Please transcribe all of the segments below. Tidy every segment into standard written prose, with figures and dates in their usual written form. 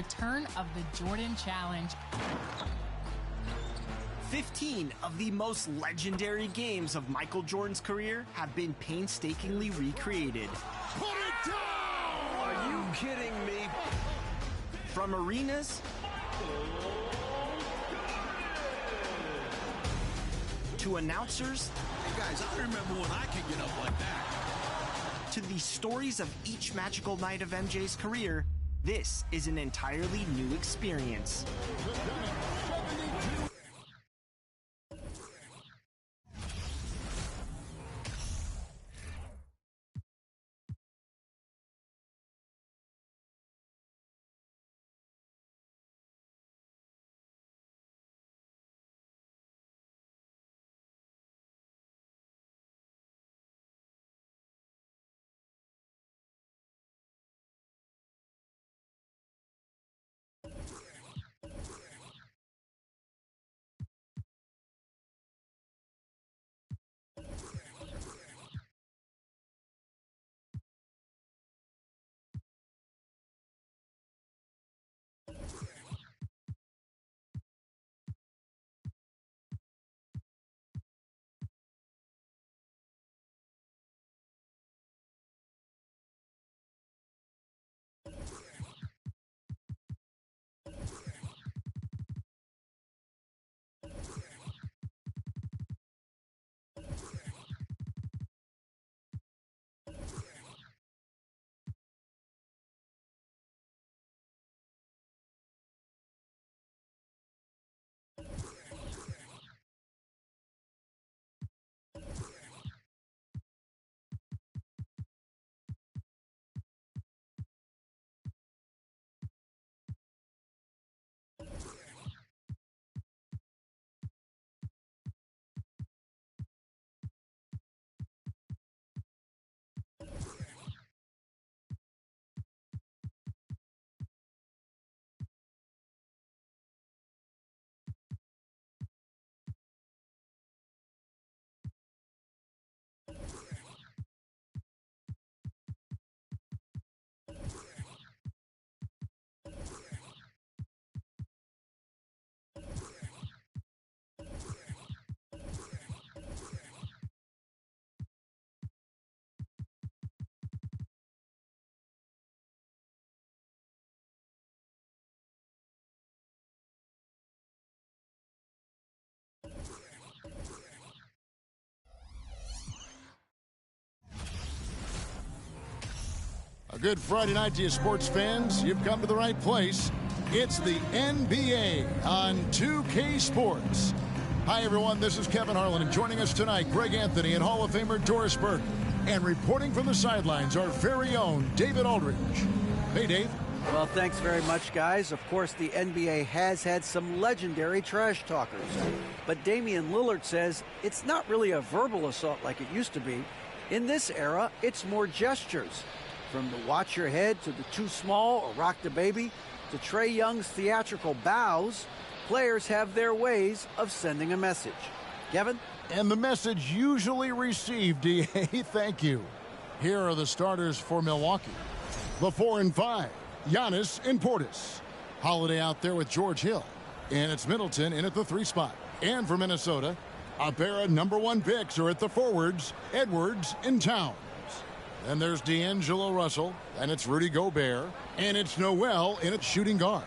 return of the Jordan Challenge. 15 of the most legendary games of Michael Jordan's career have been painstakingly recreated. Put it down! Are you kidding me? From arenas to announcers, hey guys, I remember when I could get up like that. To the stories of each magical night of MJ's career, this is an entirely new experience. A good Friday night to you sports fans. You've come to the right place. It's the NBA on 2K Sports. Hi, everyone. This is Kevin Harlan, and joining us tonight, Greg Anthony and Hall of Famer Doris Burke. And reporting from the sidelines, our very own David Aldridge. Hey, Dave. Well, thanks very much, guys. Of course, the NBA has had some legendary trash talkers. But Damian Lillard says it's not really a verbal assault like it used to be. In this era, it's more gestures. From the watch your head to the too small or rock the baby to Trae Young's theatrical bows, players have their ways of sending a message. Kevin? And the message usually received, DA, thank you. Here are the starters for Milwaukee. The 4 and 5, Giannis and Portis. Holiday out there with George Hill. And it's Middleton in at the 3 spot. And for Minnesota, a pair of #1 picks are at the forwards, Edwards and Towns. Then there's D'Angelo Russell, and it's Rudy Gobert, and it's Noel in at shooting guard.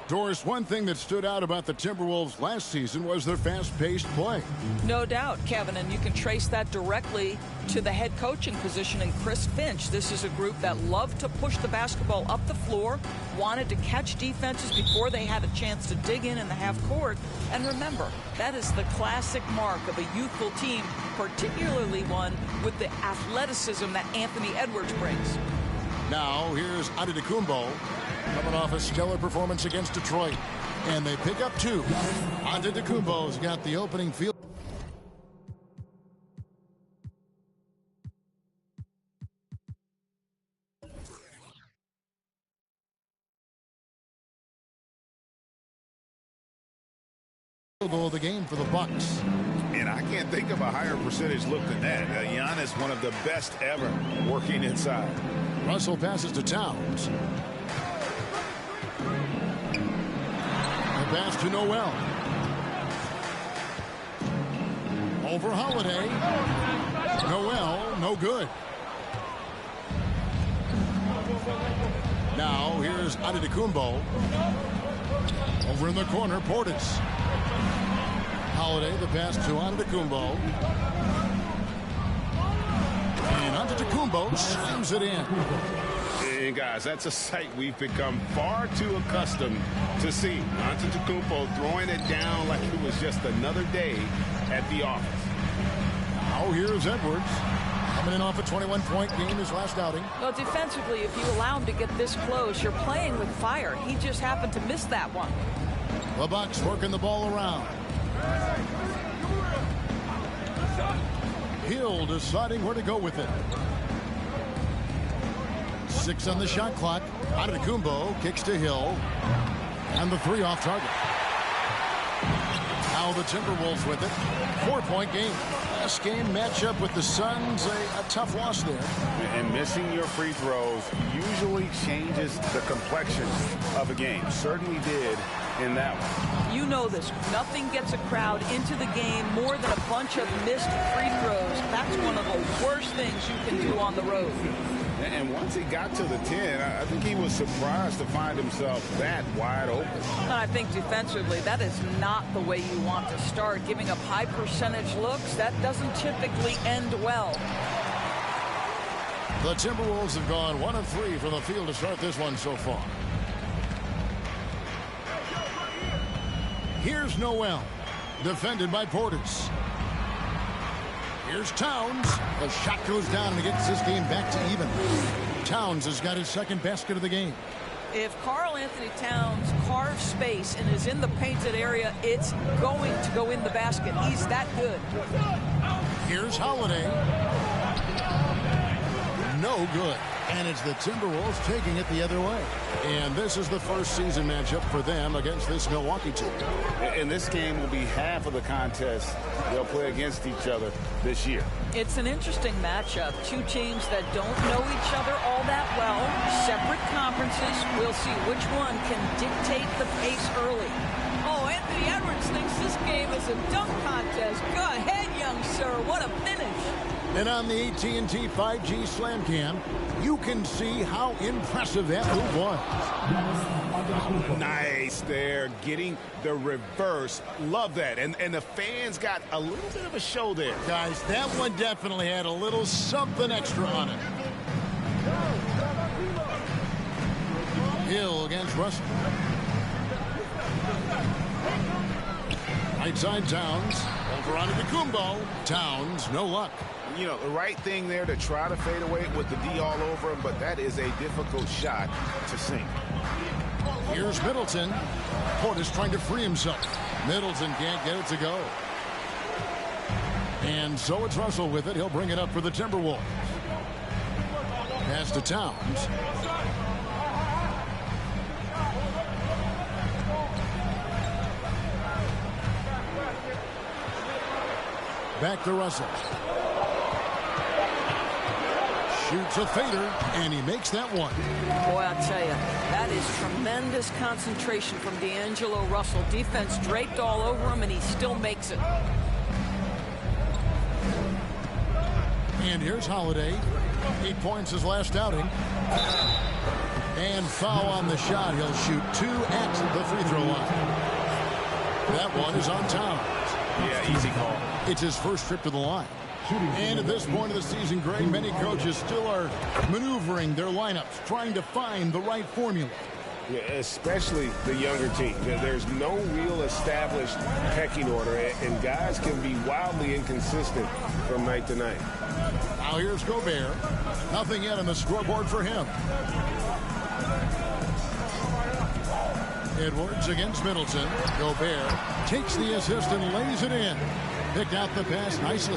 Doris, one thing that stood out about the Timberwolves last season was their fast-paced play. No doubt, Kevin, and you can trace that directly to the head coaching position in Chris Finch. This is a group that loved to push the basketball up the floor, wanted to catch defenses before they had a chance to dig in the half court. And remember, that is the classic mark of a youthful team, particularly one with the athleticism that Anthony Edwards brings. Now, here's Antetokounmpo, coming off a stellar performance against Detroit. And they pick up 2. Antetokounmpo's got the opening field. Goal of the game for the Bucks. And I can't think of a higher percentage look than that. Giannis, one of the best ever working inside. Russell passes to Towns. pass to Noel. Over Holiday. Noel, no good. Now here's Antetokounmpo. Over in the corner, Portis. Holiday, the pass to Antetokounmpo. And Antetokounmpo slams it in. And guys, that's a sight we've become far too accustomed to seeing. Antetokounmpo throwing it down like it was just another day at the office. Now here's Edwards. Coming in off a 21-point game his last outing. Well, defensively, if you allow him to get this close, you're playing with fire. He just happened to miss that one. The Bucks working the ball around. Hill deciding where to go with it. 6 on the shot clock. Antetokounmpo kicks to Hill. And the 3 off target. Now the Timberwolves with it. 4-point game. Last game matchup with the Suns, a tough loss there. And missing your free throws usually changes the complexion of a game. Certainly did in that one. You know this. Nothing gets a crowd into the game more than a bunch of missed free throws. That's one of the worst things you can do on the road. And once he got to the 10, I think he was surprised to find himself that wide open. And I think defensively, that is not the way you want to start. Giving up high percentage looks, that doesn't typically end well. The Timberwolves have gone 1 of 3 from the field to start this one so far. Here's Noel, defended by Portis. Here's Towns. The shot goes down and gets this game back to even. Towns has got his second basket of the game. If Karl Anthony Towns carves space and is in the painted area, it's going to go in the basket. He's that good. Here's Holiday. No good. And it's the Timberwolves taking it the other way. And this is the first season matchup for them against this Milwaukee team. And this game will be half of the contest they'll play against each other this year. It's an interesting matchup. Two teams that don't know each other all that well. Separate conferences. We'll see which one can dictate the pace early. Oh, Anthony Edwards thinks this game is a dunk contest. Go ahead, young sir. What a finish. And on the AT&T 5G Slam Cam, you can see how impressive that move was. Nice there, getting the reverse. Love that. And the fans got a little bit of a show there. Guys, that one definitely had a little something extra on it. Hill against Russell. Right side Towns. Over on Antetokounmpo. Towns, no luck. You know, the right thing there to try to fade away with the D all over him, but that is a difficult shot to sink. Here's Middleton. Portis trying to free himself. Middleton can't get it to go. And so it's Russell with it. He'll bring it up for the Timberwolves. Pass to Towns. Back to Russell. Shoots a fader, and he makes that one. Boy, I'll tell you, that is tremendous concentration from D'Angelo Russell. Defense draped all over him, and he still makes it. And here's Holiday. 8 points his last outing. And foul on the shot. He'll shoot 2 at the free throw line. That one is on Towns. Yeah, easy call. It's his first trip to the line. And at this point of the season, Greg, many coaches still are maneuvering their lineups, trying to find the right formula. Yeah, especially the younger team. There's no real established pecking order, and guys can be wildly inconsistent from night to night. Now here's Gobert. Nothing yet on the scoreboard for him. Edwards against Middleton. Gobert takes the assist and lays it in. Picked out the pass nicely.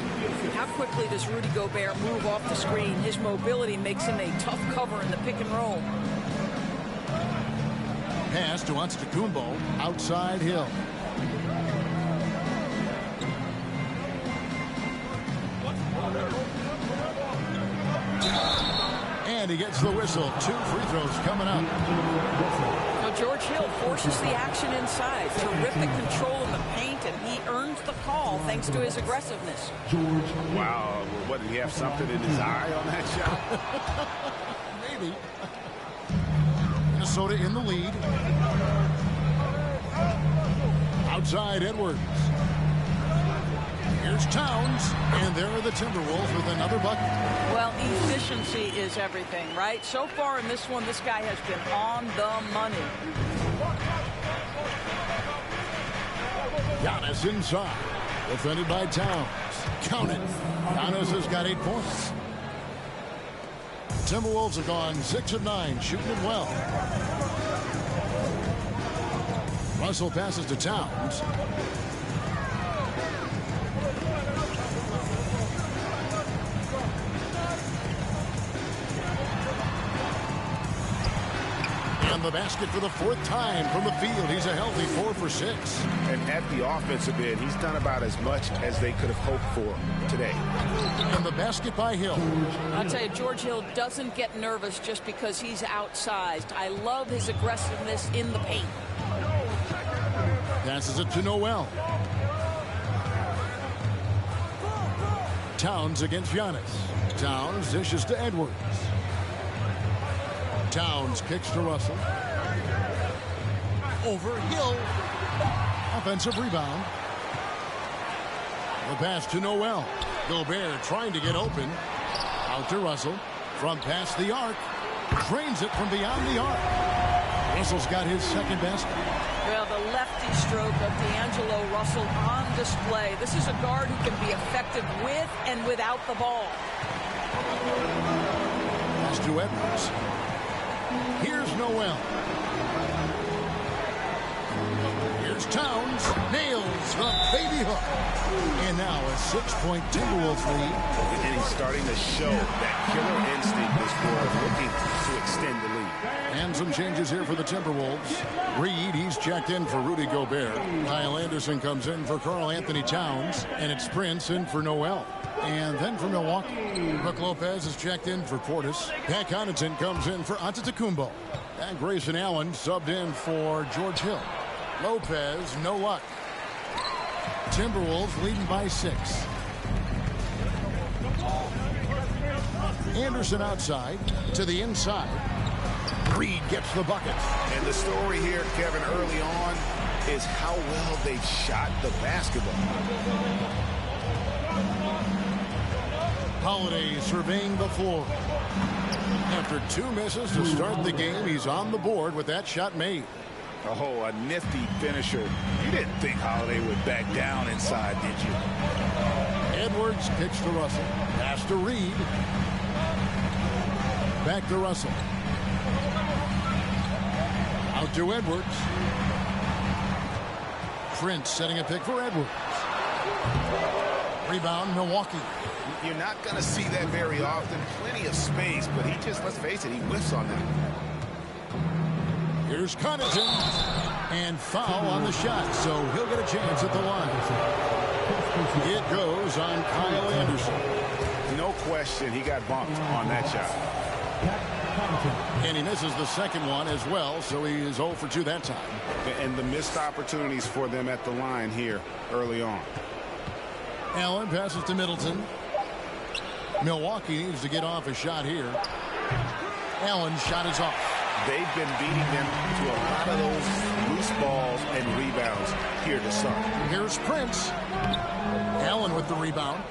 How quickly does Rudy Gobert move off the screen? His mobility makes him a tough cover in the pick and roll. Pass to Antetokounmpo. Outside Hill. And he gets the whistle. 2 free throws coming up. Now, George Hill forces the action inside. Terrific control in the paint, and he earns the call thanks to his aggressiveness. Wow. What, did he have something in his eye on that shot? Maybe. Minnesota in the lead. Outside Edwards. Here's Towns, and there are the Timberwolves with another bucket. Well, efficiency is everything, right? So far in this one, this guy has been on the money. Giannis inside. Defended by Towns. Count it. Giannis has got 8 points. Timberwolves have gone 6 of 9, shooting it well. Russell passes to Towns. The basket for the 4th time from the field. He's a healthy 4 for 6. And at the offensive end, he's done about as much as they could have hoped for today. And the basket by Hill. I'll tell you, George Hill doesn't get nervous just because he's outsized. I love his aggressiveness in the paint. Passes it to Noel. Towns against Giannis. Towns dishes to Edwards. Towns kicks to Russell. Over Hill. Offensive rebound. The pass to Noel. Gobert trying to get open. Out to Russell. From past the arc. Drains it from beyond the arc. Russell's got his 2nd basket. Well, the lefty stroke of D'Angelo Russell on display. This is a guard who can be effective with and without the ball. Pass to Edwards. Here's Noel. Here's Towns. Nails the baby hook. And now a 6-point Timberwolves lead. And he's starting to show that killer instinct as far as looking to extend the lead. And some changes here for the Timberwolves. Reed, he's checked in for Rudy Gobert. Kyle Anderson comes in for Karl Anthony Towns. And it's Prince in for Noel. And then for Milwaukee, Brook Lopez is checked in for Portis. Pat Connaughton comes in for Antetokounmpo. And Grayson Allen subbed in for George Hill. Lopez, no luck. Timberwolves leading by 6. Anderson outside to the inside. Reed gets the bucket. And the story here, Kevin, early on is how well they shot the basketball. Holiday surveying the floor. After 2 misses to start the game, he's on the board with that shot made. Oh, a nifty finisher. You didn't think Holiday would back down inside, did you? Edwards kicks to Russell. Pass to Reed. Back to Russell. Out to Edwards. Prince setting a pick for Edwards. Rebound, Milwaukee. You're not going to see that very often. Plenty of space, but he just, let's face it, he whiffs on that. Here's Connaughton. And foul on the shot, so he'll get a chance at the line. It goes on Kyle Anderson. No question, he got bumped on that shot. And he misses the 2nd one as well, so he is 0 for 2 that time. And the missed opportunities for them at the line here early on. Allen passes to Middleton. Milwaukee needs to get off a shot here. Allen's shot is off. They've been beating them to a lot of those loose balls and rebounds here to start. Here's Prince. Allen with the rebound.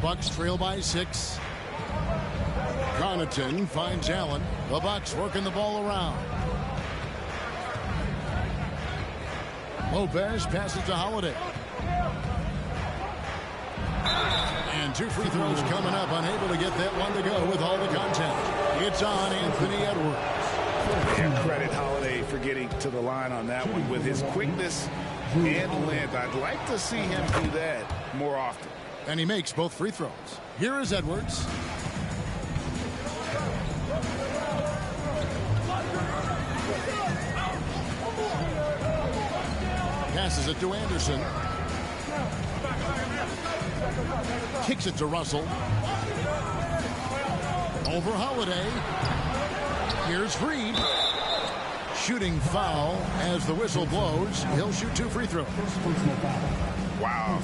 Bucks trail by 6. Connaughton finds Allen. The Bucks working the ball around. Lopez passes to Holiday. And 2 free throws coming up. Unable to get that one to go with all the content. It's on Anthony Edwards. And credit Holiday for getting to the line on that one with his quickness and length. I'd like to see him do that more often. And he makes both free throws. Here is Edwards. Passes it to Anderson. Kicks it to Russell. Over Holiday. Here's Reed. shooting foul as the whistle blows. He'll shoot 2 free throws. Wow,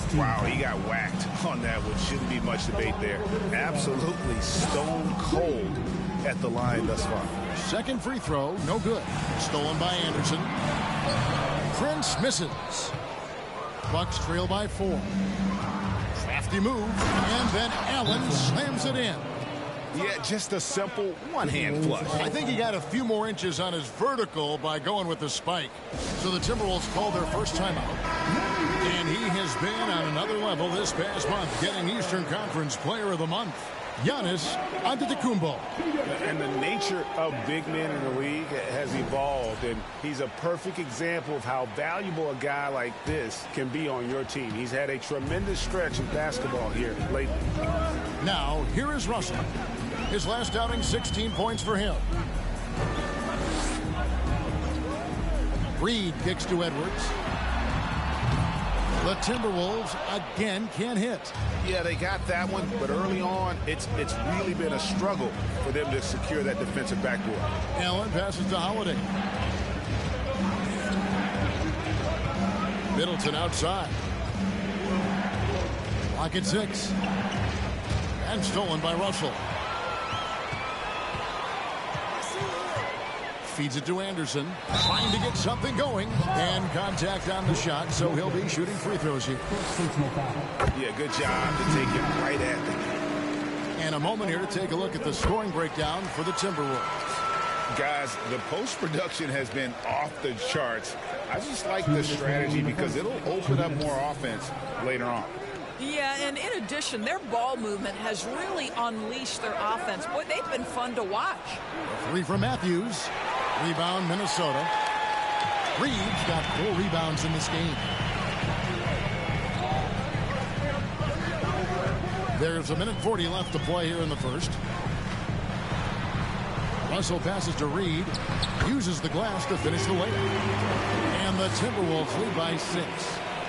he got whacked on that one. Shouldn't be much debate there. Absolutely stone cold at the line thus far. Second free throw, no good. Stolen by Anderson. Prince misses. Bucks trail by 4. Crafty move, and then Allen slams it in. Yeah, just a simple one-hand flush. I think he got a few more inches on his vertical by going with the spike. So the Timberwolves called their first timeout. And he has been on another level this past month, getting Eastern Conference Player of the Month. Giannis Antetokounmpo. And the nature of big men in the league has evolved, and he's a perfect example of how valuable a guy like this can be on your team. He's had a tremendous stretch of basketball here lately. Now, here is Russell. His last outing, 16 points for him. Reed kicks to Edwards. The Timberwolves again can't hit. Yeah, they got that one, but early on, it's really been a struggle for them to secure that defensive backboard. Allen passes to Holiday. Middleton outside. Lock at 6. And stolen by Russell. Feeds it to Anderson, trying to get something going, and contact on the shot, so he'll be shooting free throws here. Yeah, good job to take it right at them. And a moment here to take a look at the scoring breakdown for the Timberwolves. Guys, the post-production has been off the charts. I just like the strategy because it'll open up more offense later on. Yeah, and in addition, their ball movement has really unleashed their offense. Boy, they've been fun to watch. 3 from Matthews. Rebound, Minnesota. Reeves got 4 rebounds in this game. There's 1:40 left to play here in the first. Russell passes to Reed. Uses the glass to finish the layup. And the Timberwolves lead by 6.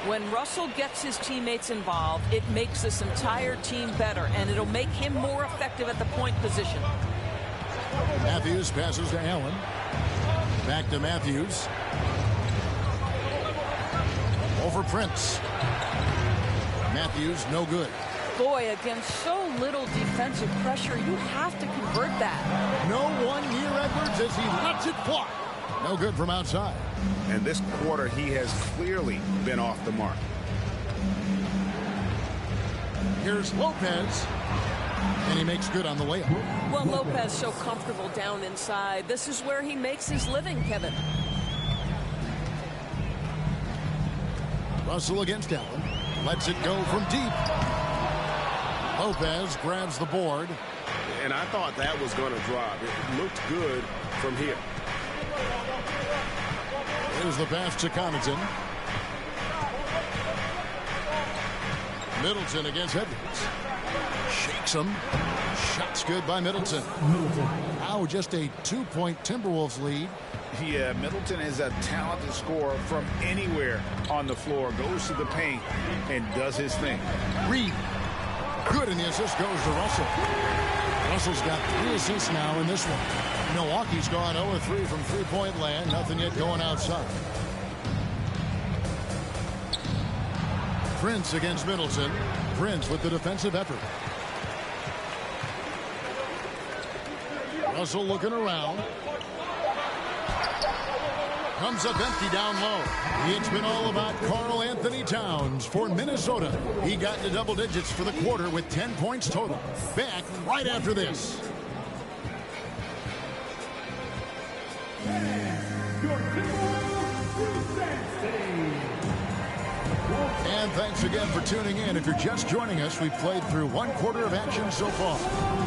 When Russell gets his teammates involved, it makes this entire team better, and it'll make him more effective at the point position. Matthews passes to Allen. Back to Matthews. Over Prince. Matthews, no good. Boy, against so little defensive pressure, you have to convert that. No one near Edwards as he lets it fly. No good from outside. And this quarter, he has clearly been off the mark. Here's Lopez. And he makes good on the layup. Well, Lopez so comfortable down inside. This is where he makes his living, Kevin. Russell against Allen. Lets it go from deep. Lopez grabs the board. And I thought that was going to drop. It looked good from here. Here's the pass to Connaughton. Middleton against Edwards. Shakes him. Shot's good by Middleton. Now just a 2-point Timberwolves lead. Yeah, Middleton is a talented scorer from anywhere on the floor. Goes to the paint and does his thing. Reed. Good, and the assist goes to Russell. Russell's got 3 assists now in this one. Milwaukee's gone 0-3 from three-point land. Nothing yet going outside. Prince against Middleton. Prince with the defensive effort. Russell looking around. Comes up empty down low. It's been all about Karl Anthony Towns for Minnesota. He got into double digits for the quarter with 10 points total. Back right after this. And thanks again for tuning in. If you're just joining us, we've played through 1 quarter of action so far.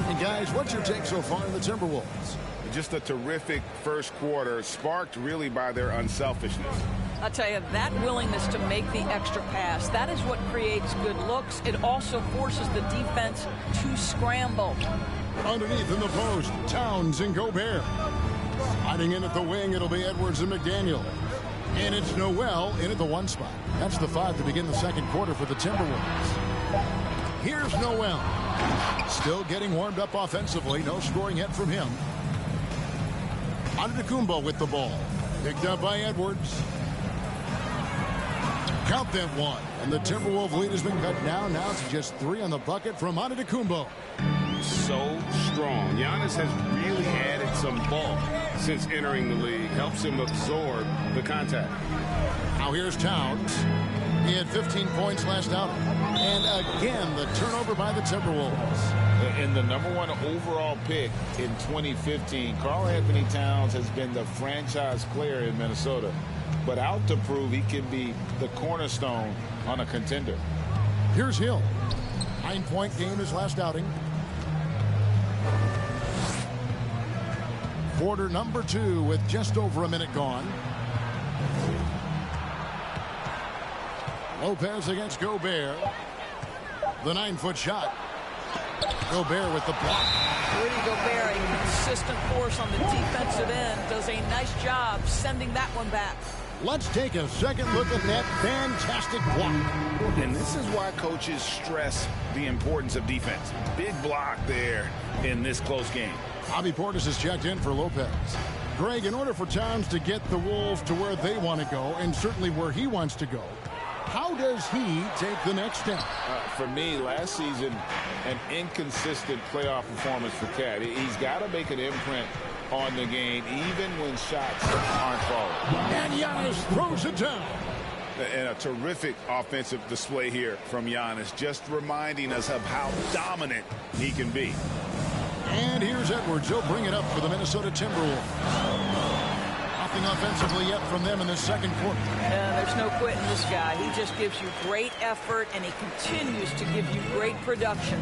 And guys, what's your take so far on the Timberwolves? Just a terrific first quarter, sparked really by their unselfishness. I'll tell you, that willingness to make the extra pass, that is what creates good looks. It also forces the defense to scramble. Underneath in the post, Towns and Gobert. Sliding in at the wing, it'll be Edwards and McDaniel. And it's Noel in at the 1 spot. That's the 5 to begin the second quarter for the Timberwolves. Here's Noel. Still getting warmed up offensively. No scoring yet from him. Antetokounmpo with the ball. Picked up by Edwards. Count that one. And the Timberwolves lead has been cut down now to just 3 on the bucket from Antetokounmpo. So strong. Giannis has really added some bulk since entering the league. Helps him absorb the contact. Now here's Towns. He had 15 points last outing. And again, the turnover by the Timberwolves. And the #1 overall pick in 2015, Karl Anthony Towns has been the franchise player in Minnesota, but out to prove he can be the cornerstone on a contender. Here's Hill. 9-point game his last outing. Quarter number 2 with just over a minute gone. Lopez against Gobert. The 9-foot shot. Gobert with the block. Rudy Gobert, a consistent force on the defensive end, does a nice job sending that one back. Let's take a second look at that fantastic block. And this is why coaches stress the importance of defense. Big block there in this close game. Bobby Portis has checked in for Lopez. Greg, in order for Towns to get the Wolves to where they want to go, and certainly where he wants to go, how does he take the next step? For me, last season, an inconsistent playoff performance for Cat. He's got to make an imprint on the game, even when shots aren't falling. And Giannis throws it down. And a terrific offensive display here from Giannis, just reminding us of how dominant he can be. And here's Edwards. He'll bring it up for the Minnesota Timberwolves. Nothing offensively yet from them in the second quarter. There's no quitting this guy. He just gives you great effort, and he continues to give you great production.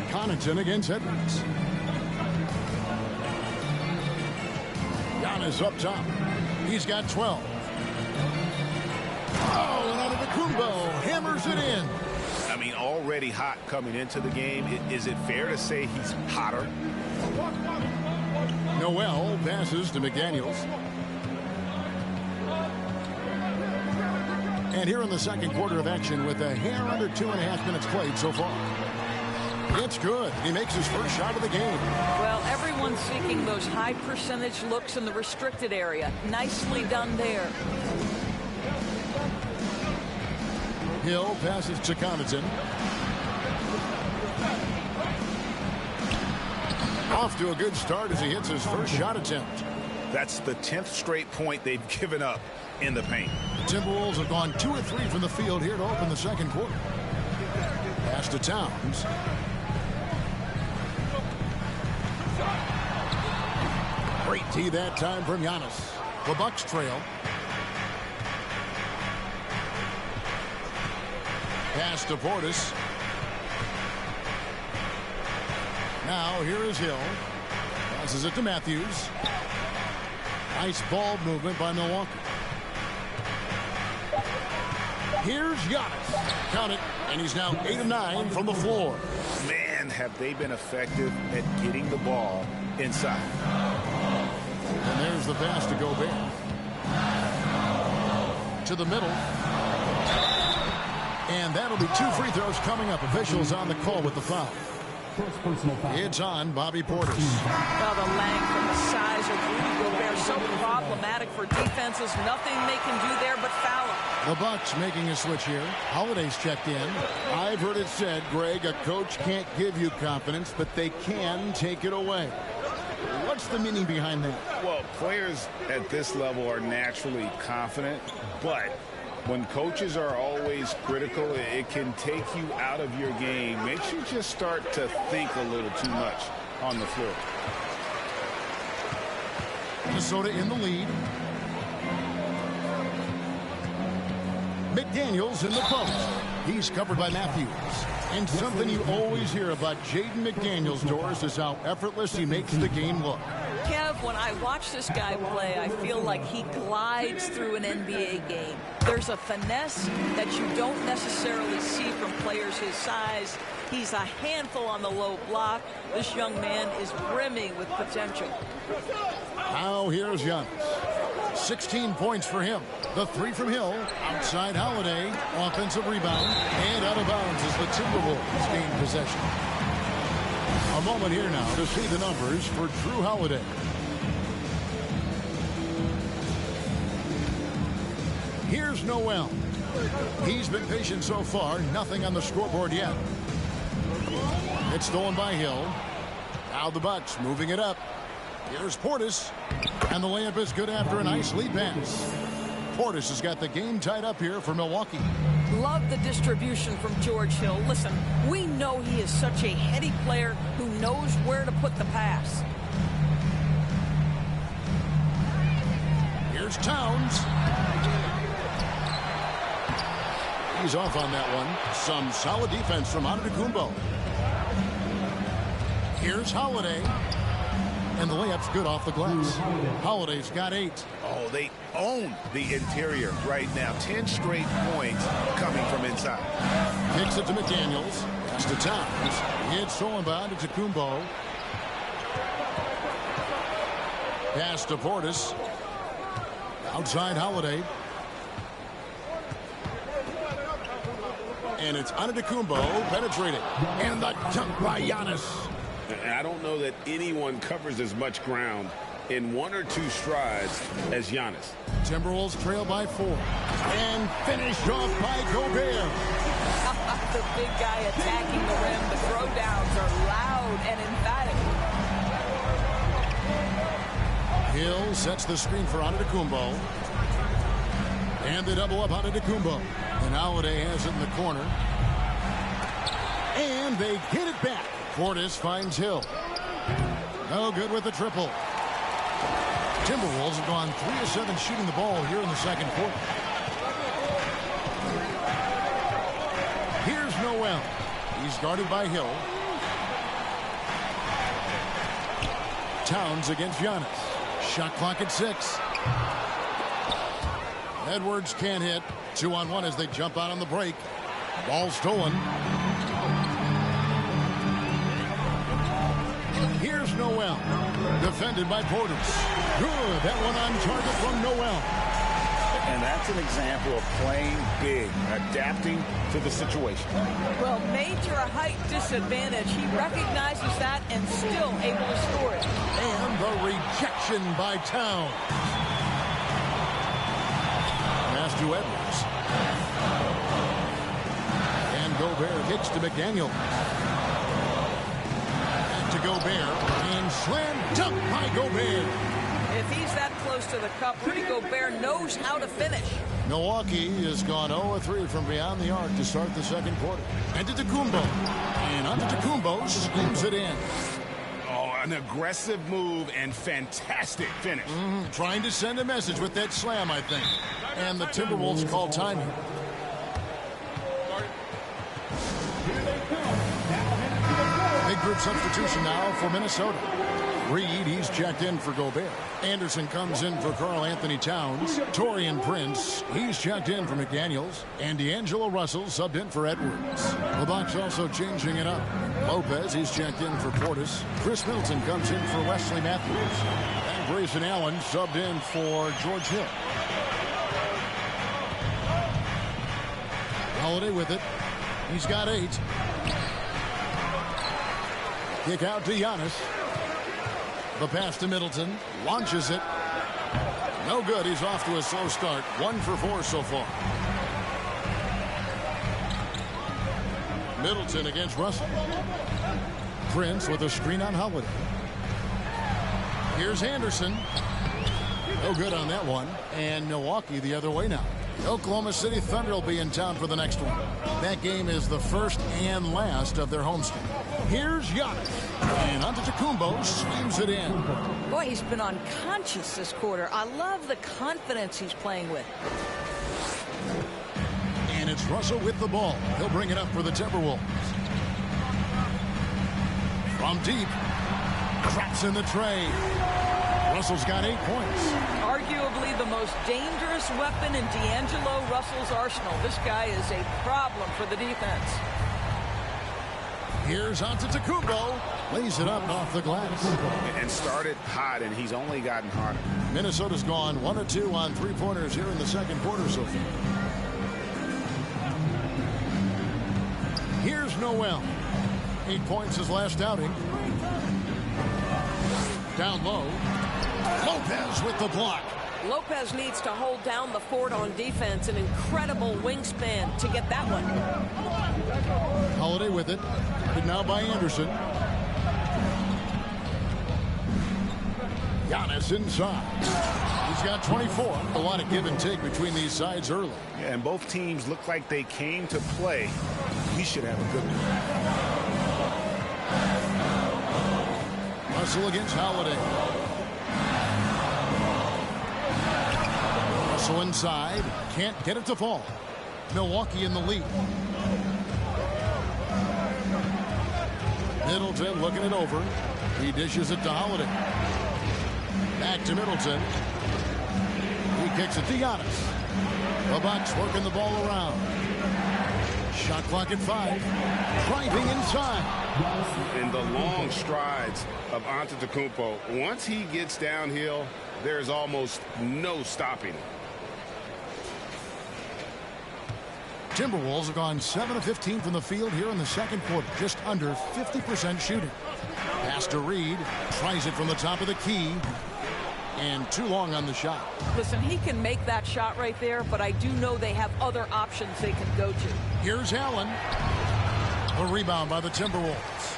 Connaughton against Edwards. Giannis up top. He's got 12. Oh, and Antetokounmpo hammers it in. I mean, already hot coming into the game. Is it fair to say he's hotter? Noel passes to McDaniels. And here in the second quarter of action with a hair under 2.5 minutes played so far. It's good. He makes his first shot of the game. Well, everyone's seeking those high percentage looks in the restricted area. Nicely done there. Hill passes to Connaughton. Off to a good start as he hits his first shot attempt. That's the 10th straight point they've given up in the paint. The Timberwolves have gone 2 of 3 from the field here to open the second quarter. Pass to Towns. Great tee that time from Giannis. The Bucks trail. Pass to Portis. Now here is Hill. Passes it to Matthews. Nice ball movement by Milwaukee. Here's Giannis. Count it. And he's now 8 of 9 from the floor. Man, have they been effective at getting the ball inside. And there's the pass to Gobert. To the middle. And that'll be 2 free throws coming up. Officials on the call with the foul. It's on Bobby Portis. Well, the length and the size of Rudy Gobert so problematic for defenses. Nothing they can do there but foul him. The Bucks making a switch here. Holiday's checked in. I've heard it said, Greg, a coach can't give you confidence, but they can take it away. What's the meaning behind that? Well, players at this level are naturally confident, but when coaches are always critical, it can take you out of your game. Makes you just start to think a little too much on the floor. Minnesota in the lead. McDaniels in the post. He's covered by Matthews. And something you always hear about Jaden McDaniels, Doris, is how effortless he makes the game look. Kev, when I watch this guy play, I feel like he glides through an NBA game. There's a finesse that you don't necessarily see from players his size. He's a handful on the low block. This young man is brimming with potential. Now here's Giannis. 16 points for him. The 3 from Hill. Outside Holiday. Offensive rebound. And out of bounds as the Timberwolves gain possession. A A moment here now to see the numbers for Drew Holiday. Here's Noel. He's been patient so far. Nothing on the scoreboard yet. It's stolen by Hill. Now the Bucks moving it up. Here's Portis. And the layup is good after a nice lead pass. Portis has got the game tied up here for Milwaukee. Love the distribution from George Hill. Listen, we know he is such a heady player who knows where to put the pass. Here's Towns. He's off on that one. Some solid defense from Antetokounmpo. Here's Holiday. And the layup's good off the glass. Holiday's got 8. Oh, they own the interior right now. 10 straight points coming from inside. Kicks it to McDaniels. Pass to Towns. It's stolen by Antetokounmpo. Pass to Portis. Outside Holiday. And it's Antetokounmpo penetrating. And the dunk by Giannis. I don't know that anyone covers as much ground in 1 or 2 strides as Giannis. Timberwolves trail by 4. And finished off by Gobert. The big guy attacking the rim. The throwdowns are loud and emphatic. Hill sets the screen for Antetokounmpo. And they double up Antetokounmpo. And Holiday has it in the corner. And they get it back. Portis finds Hill. No good with the triple. Timberwolves have gone 3 of 7 shooting the ball here in the second quarter. Here's Noel. He's guarded by Hill. Towns against Giannis. Shot clock at 6. Edwards can't hit. 2-on-1 as they jump out on the break. Ball stolen. Here's Noel. Defended by Portis. Good. That one on target from Noel. And that's an example of playing big, adapting to the situation. Well, major height disadvantage. He recognizes that and still able to score it. And the rejection by Towns. Pass to Edwards. And Gobert kicks to McDaniel. Back to Gobert. And slam dunk by Gobert. If he's that close to the cup, Rudy Gobert knows how to finish. Milwaukee has gone 0-3 from beyond the arc to start the second quarter. Antetokounmpo. And Antetokounmpo slams it in. Oh, an aggressive move and fantastic finish. Trying to send a message with that slam, I think. And the Timberwolves call timing. Big group substitution now for Minnesota. Reed, he's checked in for Gobert. Anderson comes in for Karl Anthony Towns. Taurean Prince, he's checked in for McDaniels. And D'Angelo Russell subbed in for Edwards. The Bucks also changing it up. Lopez, he's checked in for Portis. Chris Middleton comes in for Wesley Matthews. And Grayson Allen subbed in for George Hill. Holiday with it. He's got 8. Kick out to Giannis. The pass to Middleton. Launches it. No good. He's off to a slow start. 1 for 4 so far. Middleton against Russell. Prince with a screen on Holiday. Here's Anderson. No good on that one. And Milwaukee the other way now. The Oklahoma City Thunder will be in town for the next one. That game is the first and last of their homestand. Here's Giannis. And Antetokounmpo slams it in. Boy, he's been unconscious this quarter. I love the confidence he's playing with. And it's Russell with the ball. He'll bring it up for the Timberwolves. From deep. Traps in the tray. Russell's got 8 points. Arguably the most dangerous weapon in D'Angelo Russell's arsenal. This guy is a problem for the defense. Here's Antetokounmpo. Lays it up off the glass. And started hot, and he's only gotten hotter. Minnesota's gone 1 of 2 on 3-pointers here in the second quarter so far. Here's Noel. 8 points his last outing. Down low. Lopez with the block. Lopez needs to hold down the fort on defense. An incredible wingspan to get that one. Holiday with it. But now by Anderson. Giannis inside. He's got 24. A lot of give and take between these sides early. Yeah, and both teams look like they came to play. We should have a good one. Russell against Holiday. Russell inside. Can't get it to fall. Milwaukee in the lead. Middleton looking it over. He dishes it to Holiday. Back to Middleton. He kicks it to Giannis. The Bucks working the ball around. Shot clock at 5. Driving inside. In the long strides of Antetokounmpo, once he gets downhill, there's almost no stopping him. Timberwolves have gone 7 of 15 from the field here in the second quarter. Just under 50% shooting. Pass to Reed. Tries it from the top of the key. And too long on the shot. Listen, he can make that shot right there, but I do know they have other options they can go to. Here's Allen. A rebound by the Timberwolves.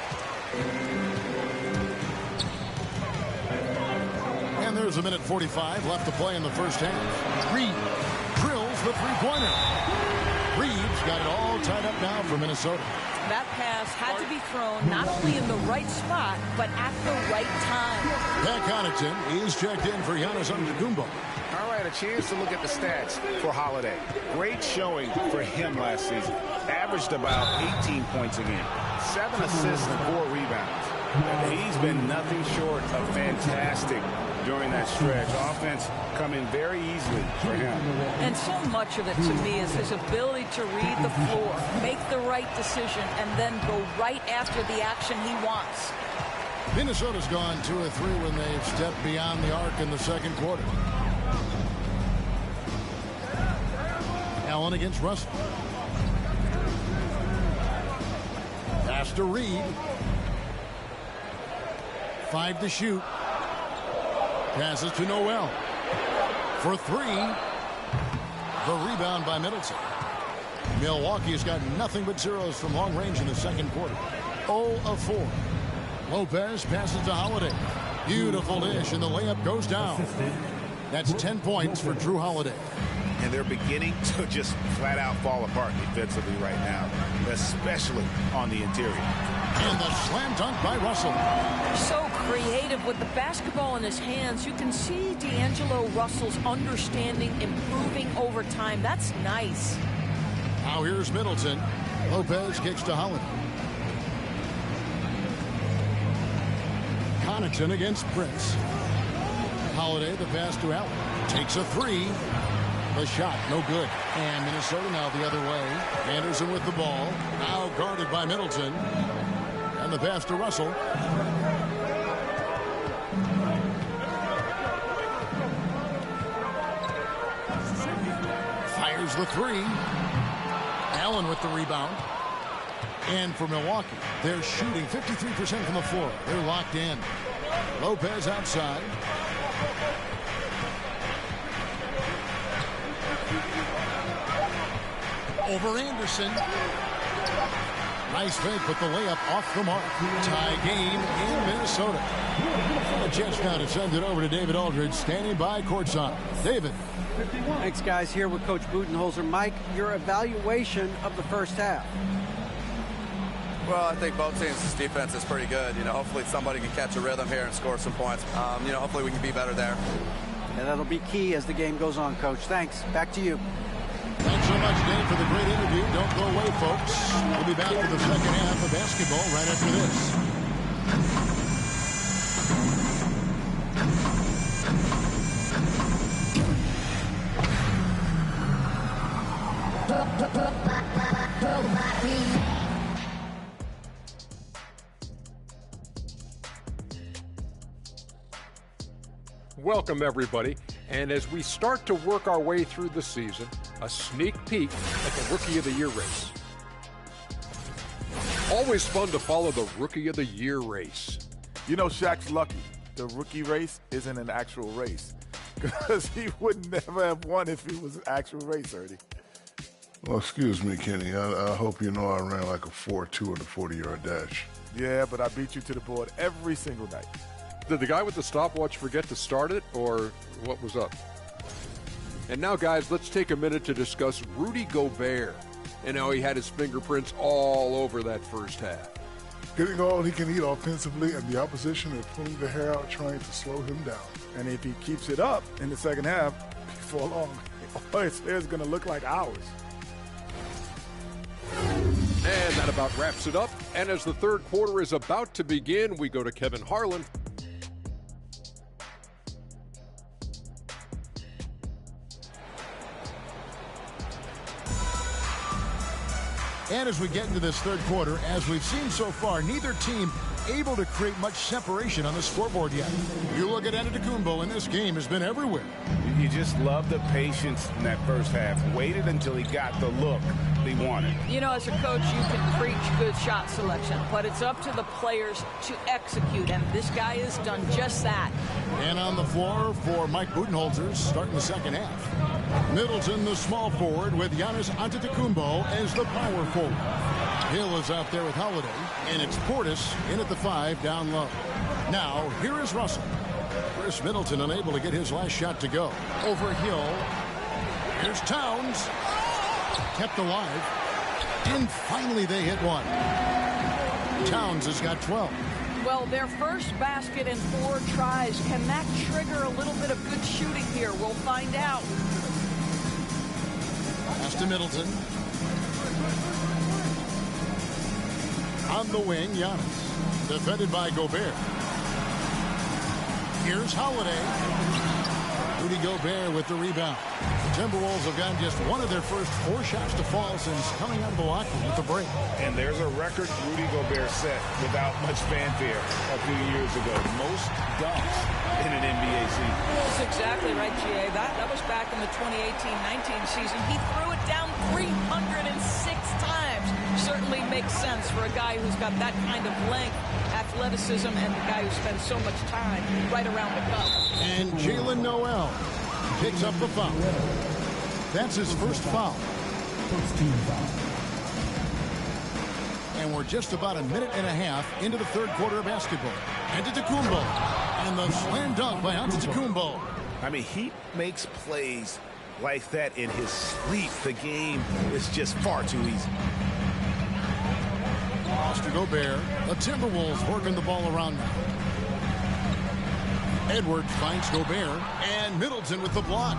And there's a minute 45 left to play in the first half. Reed drills the three-pointer. Reed's got it all tied up now for Minnesota. That pass had to be thrown not only in the right spot, but at the right time. Pat Connaughton is checked in for Giannis Antetokounmpo. All right, a chance to look at the stats for Holiday. Great showing for him last season. Averaged about 18 points a game. 7 assists and 4 rebounds. And he's been nothing short of fantastic during that stretch. Offense coming very easily for him. And so much of it to me is his ability to read the floor, make the right decision, and then go right after the action he wants. Minnesota's gone 2 of 3 when they've stepped beyond the arc in the second quarter. Allen against Russell. Pass to Reed. 5 to shoot. Passes to Noel. For 3. The rebound by Middleton. Milwaukee's got nothing but zeros from long range in the second quarter. 0 of 4. Lopez passes to Holiday. Beautiful dish, and the layup goes down. That's 10 points for Drew Holiday. And they're beginning to just flat out fall apart defensively right now, especially on the interior. And the slam dunk by Russell. So creative with the basketball in his hands. You can see D'Angelo Russell's understanding improving over time. That's nice. Now here's Middleton. Lopez kicks to Holiday. Connaughton against Prince. Holiday, the pass to Allen. Takes a 3. The shot, no good. And Minnesota now the other way. Anderson with the ball. Now guarded by Middleton. And the pass to Russell. Fires the 3. Allen with the rebound. And for Milwaukee, they're shooting 53% from the floor. They're locked in. Lopez outside. Over Anderson. Nice fake, but the layup off the mark. Tie game in Minnesota. The Jets now to send it over to David Aldridge, standing by courtside. David. Thanks, guys. Here with Coach Budenholzer. Mike, your evaluation of the first half. Well, I think both teams' defense is pretty good. Hopefully somebody can catch a rhythm here and score some points. Hopefully we can be better there. And that'll be key as the game goes on, Coach. Thanks. Back to you. Thanks so much, Dave, for the great interview. Don't go away, folks. We'll be back for the second half of basketball right after this. Welcome, everybody. And as we start to work our way through the season, a sneak peek at the Rookie of the Year race. Always fun to follow the Rookie of the Year race. Shaq's lucky. the rookie race isn't an actual race. Because he would never have won if it was an actual race, Ernie. Well, excuse me, Kenny. I hope you know I ran like a 4.2 on the 40-yard dash. Yeah, but I beat you to the board every single night. Did the guy with the stopwatch forget to start it, or what was up? And now, guys, let's take a minute to discuss Rudy Gobert and how he had his fingerprints all over that first half. Getting all he can eat offensively, and the opposition is pulling the hair out trying to slow him down. And if he keeps it up in the second half, before long, all his hair is going to look like ours. And that about wraps it up. And as the third quarter is about to begin, we go to Kevin Harlan. And as we get into this third quarter, as we've seen so far, neither team able to create much separation on the scoreboard yet. You look at Antetokounmpo, and this game has been everywhere. You just love the patience in that first half. Waited until he got the look he wanted. You know, as a coach, you can preach good shot selection, but it's up to the players to execute, and this guy has done just that. And on the floor for Mike Budenholzer, starting the second half. Middleton, the small forward, with Giannis Antetokounmpo as the power forward. Hill is out there with Holiday, and it's Portis in at the 5 down low. Now, here is Russell. Chris Middleton unable to get his last shot to go. Over Hill. Here's Towns. Kept alive. And finally they hit one. Towns has got 12. Well, their first basket in 4 tries. Can that trigger a little bit of good shooting here? We'll find out. Pass to Middleton. On the wing, Giannis. Defended by Gobert. Here's Holiday. Rudy Gobert with the rebound. The Timberwolves have gotten just one of their first 4 shots to fall since coming out of Milwaukee with the break. And there's a record Rudy Gobert set without much fanfare a few years ago. Most dunks in an NBA season. That's exactly right, G.A. That was back in the 2018-19 season. He threw it down 306 times. Certainly makes sense for a guy who's got that kind of length, athleticism, and the guy who spends so much time right around the cup. And Jalen Noel picks up the foul. That's his first foul. First team foul. And we're just about a minute and a half into the third quarter of basketball. Antetokounmpo. And the slam dunk by Antetokounmpo. I mean, he makes plays like that in his sleep. The game is just far too easy. Lost to Gobert. The Timberwolves working the ball around now. Edwards finds Gobert, and Middleton with the block.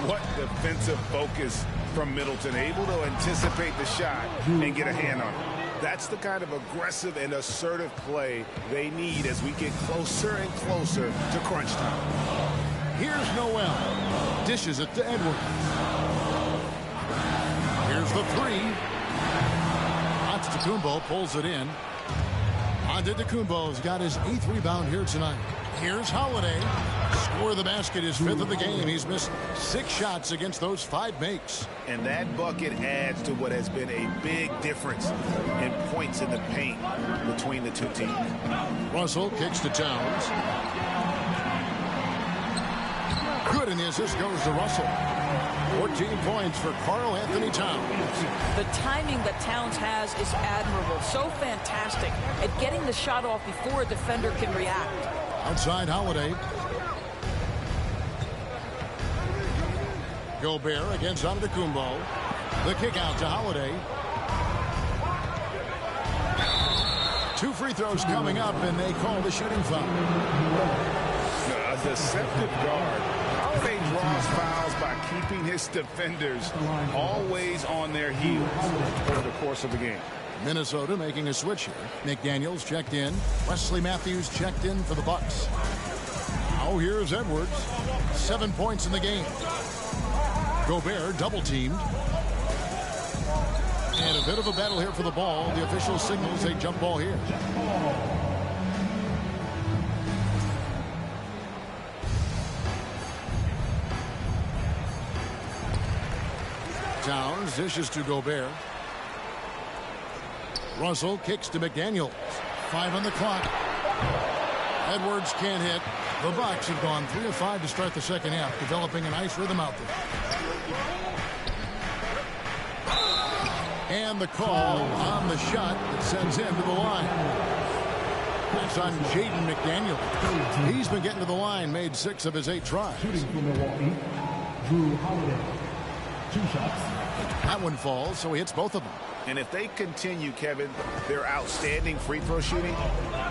What defensive focus from Middleton, able to anticipate the shot and get a hand on it. That's the kind of aggressive and assertive play they need as we get closer and closer to crunch time. Here's Noel. Dishes it to Edwards. Here's the 3. Antetokounmpo pulls it in. Antetokounmpo's got his 8th rebound here tonight. Here's Holiday. Score of the basket, his 5th of the game. He's missed 6 shots against those 5 makes. And that bucket adds to what has been a big difference in points in the paint between the two teams. Russell kicks to Towns. Good, and the assist goes to Russell. 14 points for Karl Anthony Towns. The timing that Towns has is admirable. So fantastic at getting the shot off before a defender can react. Outside Holiday. Gobert against Antetokounmpo. The kick out to Holiday. 2 free throws coming up, and they call the shooting foul. A deceptive guard. Holiday draws fouls by keeping his defenders always on their heels over the course of the game. Minnesota making a switch here. McDaniels checked in. Wesley Matthews checked in for the Bucks. Now here's Edwards. 7 points in the game. Gobert double teamed. And a bit of a battle here for the ball. The official signals a jump ball here. Towns dishes to Gobert. Russell kicks to McDaniels. 5 on the clock. Edwards can't hit. The Bucks have gone 3 of 5 to start the second half, developing a nice rhythm out there. And the call on the shot that sends him to the line. That's on Jaden McDaniel. He's been getting to the line, made 6 of his 8 tries. Shooting for Milwaukee, Drew Holiday. 2 shots. That one falls, so he hits both of them. And if they continue, Kevin, their outstanding free throw shooting,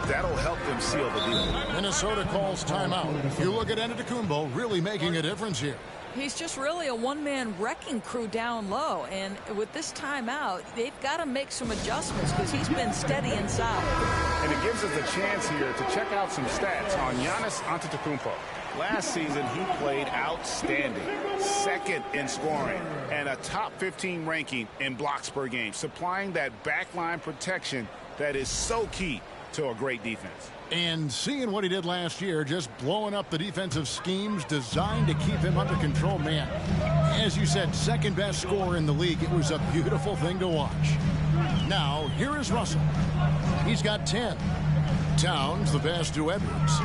that'll help them seal the deal. Minnesota calls timeout. You look at Antetokounmpo really making a difference here. He's just really a one-man wrecking crew down low. And with this timeout, they've got to make some adjustments because he's been steady inside. And it gives us a chance here to check out some stats on Giannis Antetokounmpo. Last season, he played outstanding, 2nd in scoring, and a top 15 ranking in blocks per game, supplying that backline protection that is so key to a great defense. And seeing what he did last year, just blowing up the defensive schemes designed to keep him under control, man. As you said, 2nd best scorer in the league. It was a beautiful thing to watch. Now, here is Russell. He's got 10. Towns, the pass to Edwards.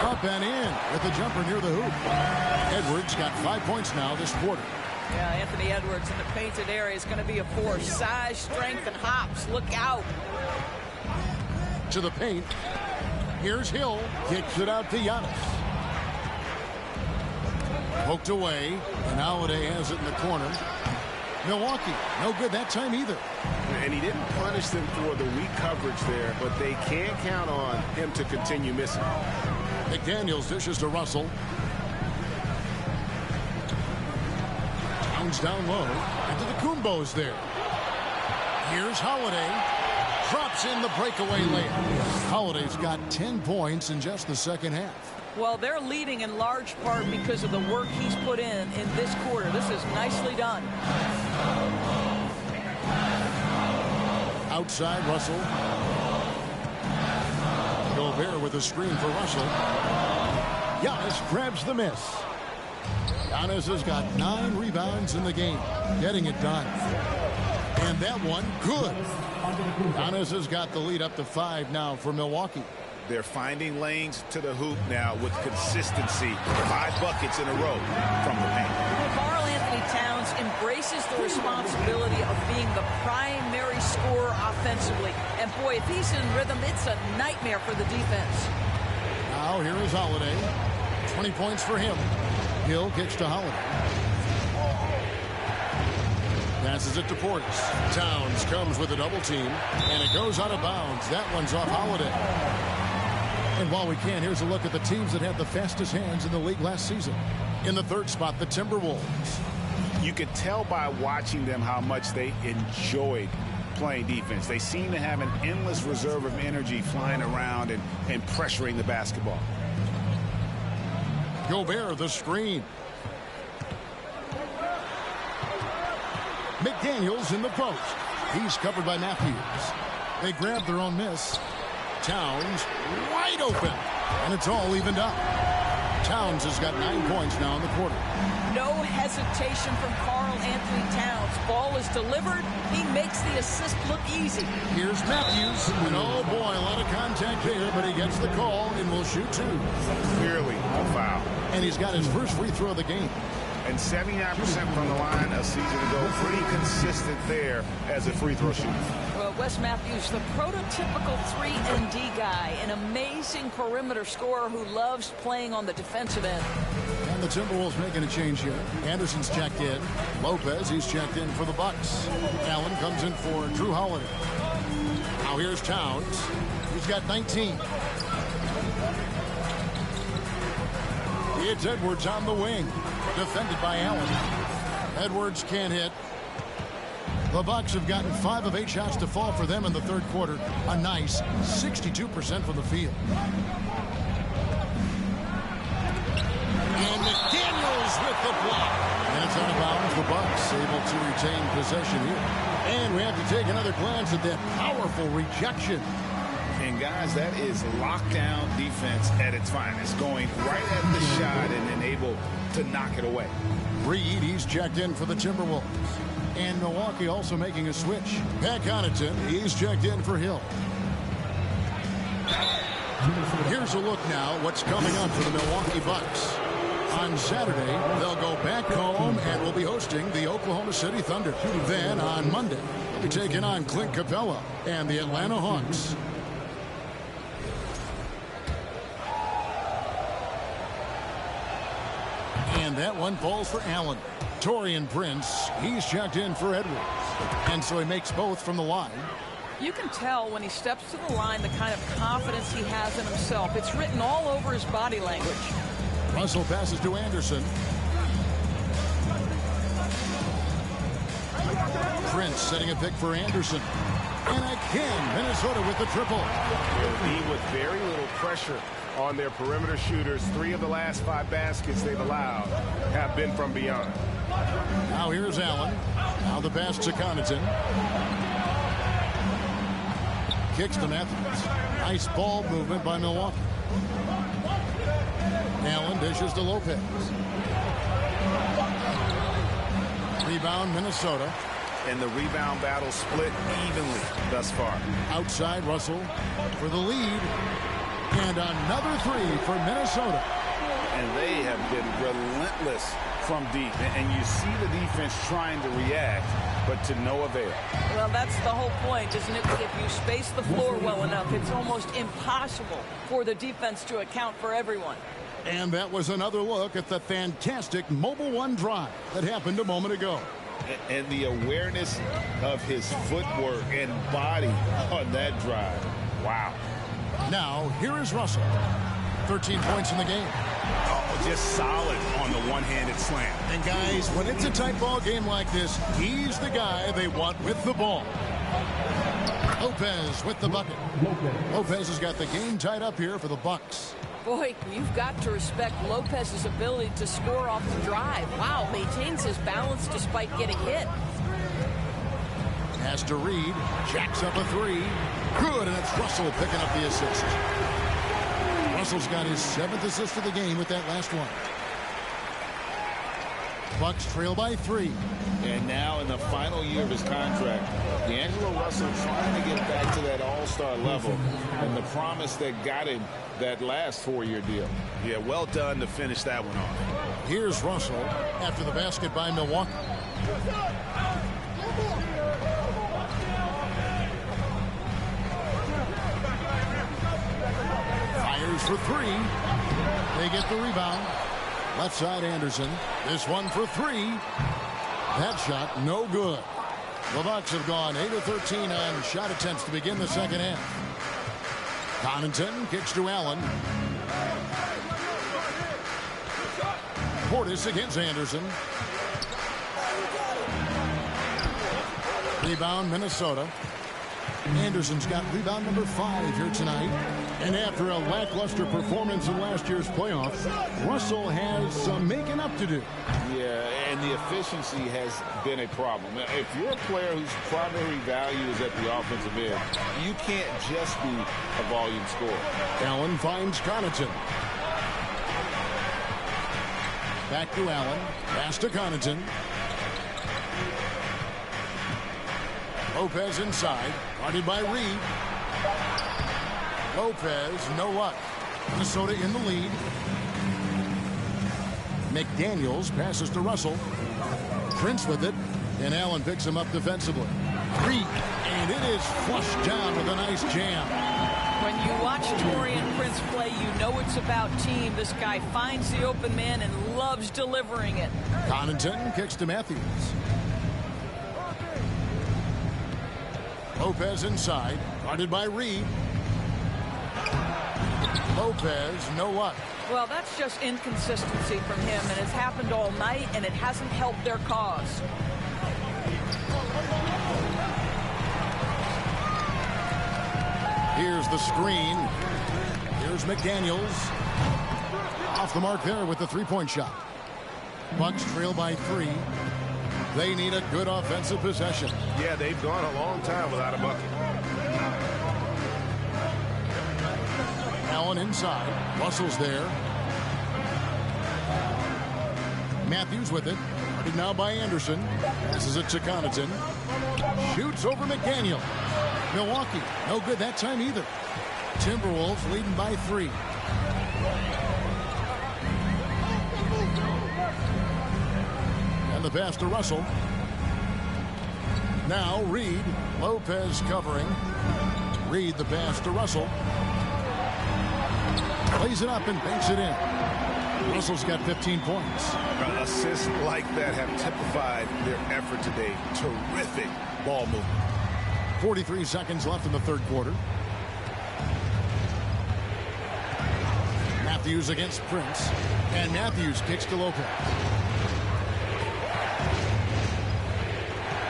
Up and in with the jumper near the hoop. Edwards got 5 points now this quarter. Yeah, Anthony Edwards in the painted area is going to be a force. Size, strength, and hops. Look out. To the paint. Here's Hill. Kicks it out to Giannis. Poked away. And Holiday has it in the corner. Milwaukee, no good that time either. And he didn't punish them for the weak coverage there, but they can't count on him to continue missing. McDaniels dishes to Russell. Towns down low. Antetokounmpo's there. Here's Holiday. Drops in the breakaway layup. Holiday's got 10 points in just the second half. Well, they're leading in large part because of the work he's put in this quarter. This is nicely done. Outside, Russell. Gobert with a screen for Russell. Giannis grabs the miss. Giannis has got 9 rebounds in the game, getting it done. And that one, good. Giannis has got the lead up to 5 now for Milwaukee. They're finding lanes to the hoop now with consistency. 5 buckets in a row from the paint. Karl Anthony Towns embraces the responsibility of being the primary scorer offensively. And boy, if he's in rhythm, it's a nightmare for the defense. Now here is Holiday. 20 points for him. Hill kicks to Holiday. Passes it to Portis. Towns comes with a double team, and it goes out of bounds. That one's off Holiday. And while we can, here's a look at the teams that had the fastest hands in the league last season. In the 3rd spot, the Timberwolves. You could tell by watching them how much they enjoyed playing defense. They seem to have an endless reserve of energy flying around and pressuring the basketball. Gobert, the screen. McDaniels in the post. He's covered by Matthews. They grab their own miss. Towns wide open. And it's all evened up. Towns has got 9 points now in the quarter. No hesitation from Karl Anthony Towns. Ball is delivered. He makes the assist look easy. Here's Matthews. And oh boy, a lot of contact there, but he gets the call and will shoot 2. Clearly a foul. And he's got his first free throw of the game. And 79% from the line a season ago. Pretty consistent there as a free throw shooter. Well, Wes Matthews, the prototypical 3-and-D guy, an amazing perimeter scorer who loves playing on the defensive end. And the Timberwolves making a change here. Anderson's checked in. Lopez, he's checked in for the Bucks. Allen comes in for Drew Holiday. Now here's Towns. He's got 19. It's Edwards on the wing. Defended by Allen. Edwards can't hit. The Bucks have gotten 5 of 8 shots to fall for them in the 3rd quarter. A nice 62% from the field. And McDaniels with the block. And it's out of bounds. The Bucks able to retain possession here. And we have to take another glance at that powerful rejection. And guys, that is lockdown defense at its finest, going right at the shot and then able to knock it away. Reed, he's checked in for the Timberwolves. And Milwaukee also making a switch. Pat Connaughton, he's checked in for Hill. Here's a look now what's coming up for the Milwaukee Bucks. On Saturday, they'll go back home and will be hosting the Oklahoma City Thunder. Then on Monday, they'll be taking on Clint Capella and the Atlanta Hawks. And that one falls for Allen. Taurean Prince, he's checked in for Edwards. And so he makes both from the line. You can tell when he steps to the line the kind of confidence he has in himself. It's written all over his body language. Russell passes to Anderson. Prince setting a pick for Anderson. And again, Minnesota with the triple. They'll be with very little pressure on their perimeter shooters. 3 of the last 5 baskets they've allowed have been from beyond. Now here's Allen. Now the pass to Connaughton. Kicks to Matthews. Nice ball movement by Milwaukee. Allen dishes to Lopez. Rebound Minnesota. And the rebound battle split evenly thus far. Outside Russell for the lead. And another 3 for Minnesota. And they have been relentless from deep. And you see the defense trying to react, but to no avail. Well, that's the whole point, isn't it? If you space the floor well enough, it's almost impossible for the defense to account for everyone. And that was another look at the fantastic Mobile One drive that happened a moment ago. And the awareness of his footwork and body on that drive. Wow. Now, here is Russell. 13 points in the game. Oh, just solid on the one-handed slam. And guys, when it's a tight ball game like this, he's the guy they want with the ball. Lopez with the bucket. Lopez has got the game tied up here for the Bucks. Boy, you've got to respect Lopez's ability to score off the drive. Wow, maintains his balance despite getting hit. Has to Reed. Jacks up a 3. Good, and it's Russell picking up the assist. Russell's got his 7th assist of the game with that last one. Bucks trail by 3. And now in the final year of his contract, D'Angelo Russell trying to get back to that all-star level and the promise that got him that last 4-year deal. Yeah, well done to finish that one off. Here's Russell after the basket by Milwaukee. Fires for 3. They get the rebound. Left side Anderson. This one for 3. That shot no good. The Bucks have gone 8 of 13 on shot attempts to begin the second half. Connaughton kicks to Allen. Portis against Anderson. Rebound Minnesota. Anderson's got rebound number 5 here tonight. And after a lackluster performance in last year's playoffs, Russell has some making up to do. Yeah, and the efficiency has been a problem. If you're a player whose primary value is at the offensive end, you can't just be a volume scorer. Allen finds Connaughton. Back to Allen. Pass to Connaughton. Lopez inside. Guarded by Reed. Lopez, no luck. Minnesota in the lead. McDaniels passes to Russell. Prince with it. And Allen picks him up defensively. Reed. And it is flushed down with a nice jam. When you watch Taurean Prince play, you know it's about team. This guy finds the open man and loves delivering it. Connaughton kicks to Matthews. Lopez inside. Guarded by Reed. Lopez, no luck. Well, that's just inconsistency from him, and it's happened all night, and it hasn't helped their cause. Here's the screen. Here's McDaniels. Off the mark there with the three-point shot. Bucks trail by 3. They need a good offensive possession. Yeah, they've gone a long time without a bucket. Allen inside. Russell's there. Matthews with it. Guarded now by Anderson. Passes it to Connaughton. Shoots over McDaniel. Milwaukee, no good that time either. Timberwolves leading by 3. And the pass to Russell. Now Reed. Lopez covering. Reed the pass to Russell. Plays it up and banks it in. Russell's got 15 points. Assists like that have typified their effort today. Terrific ball movement. 43 seconds left in the third quarter. Matthews against Prince. And Matthews kicks to Lopez.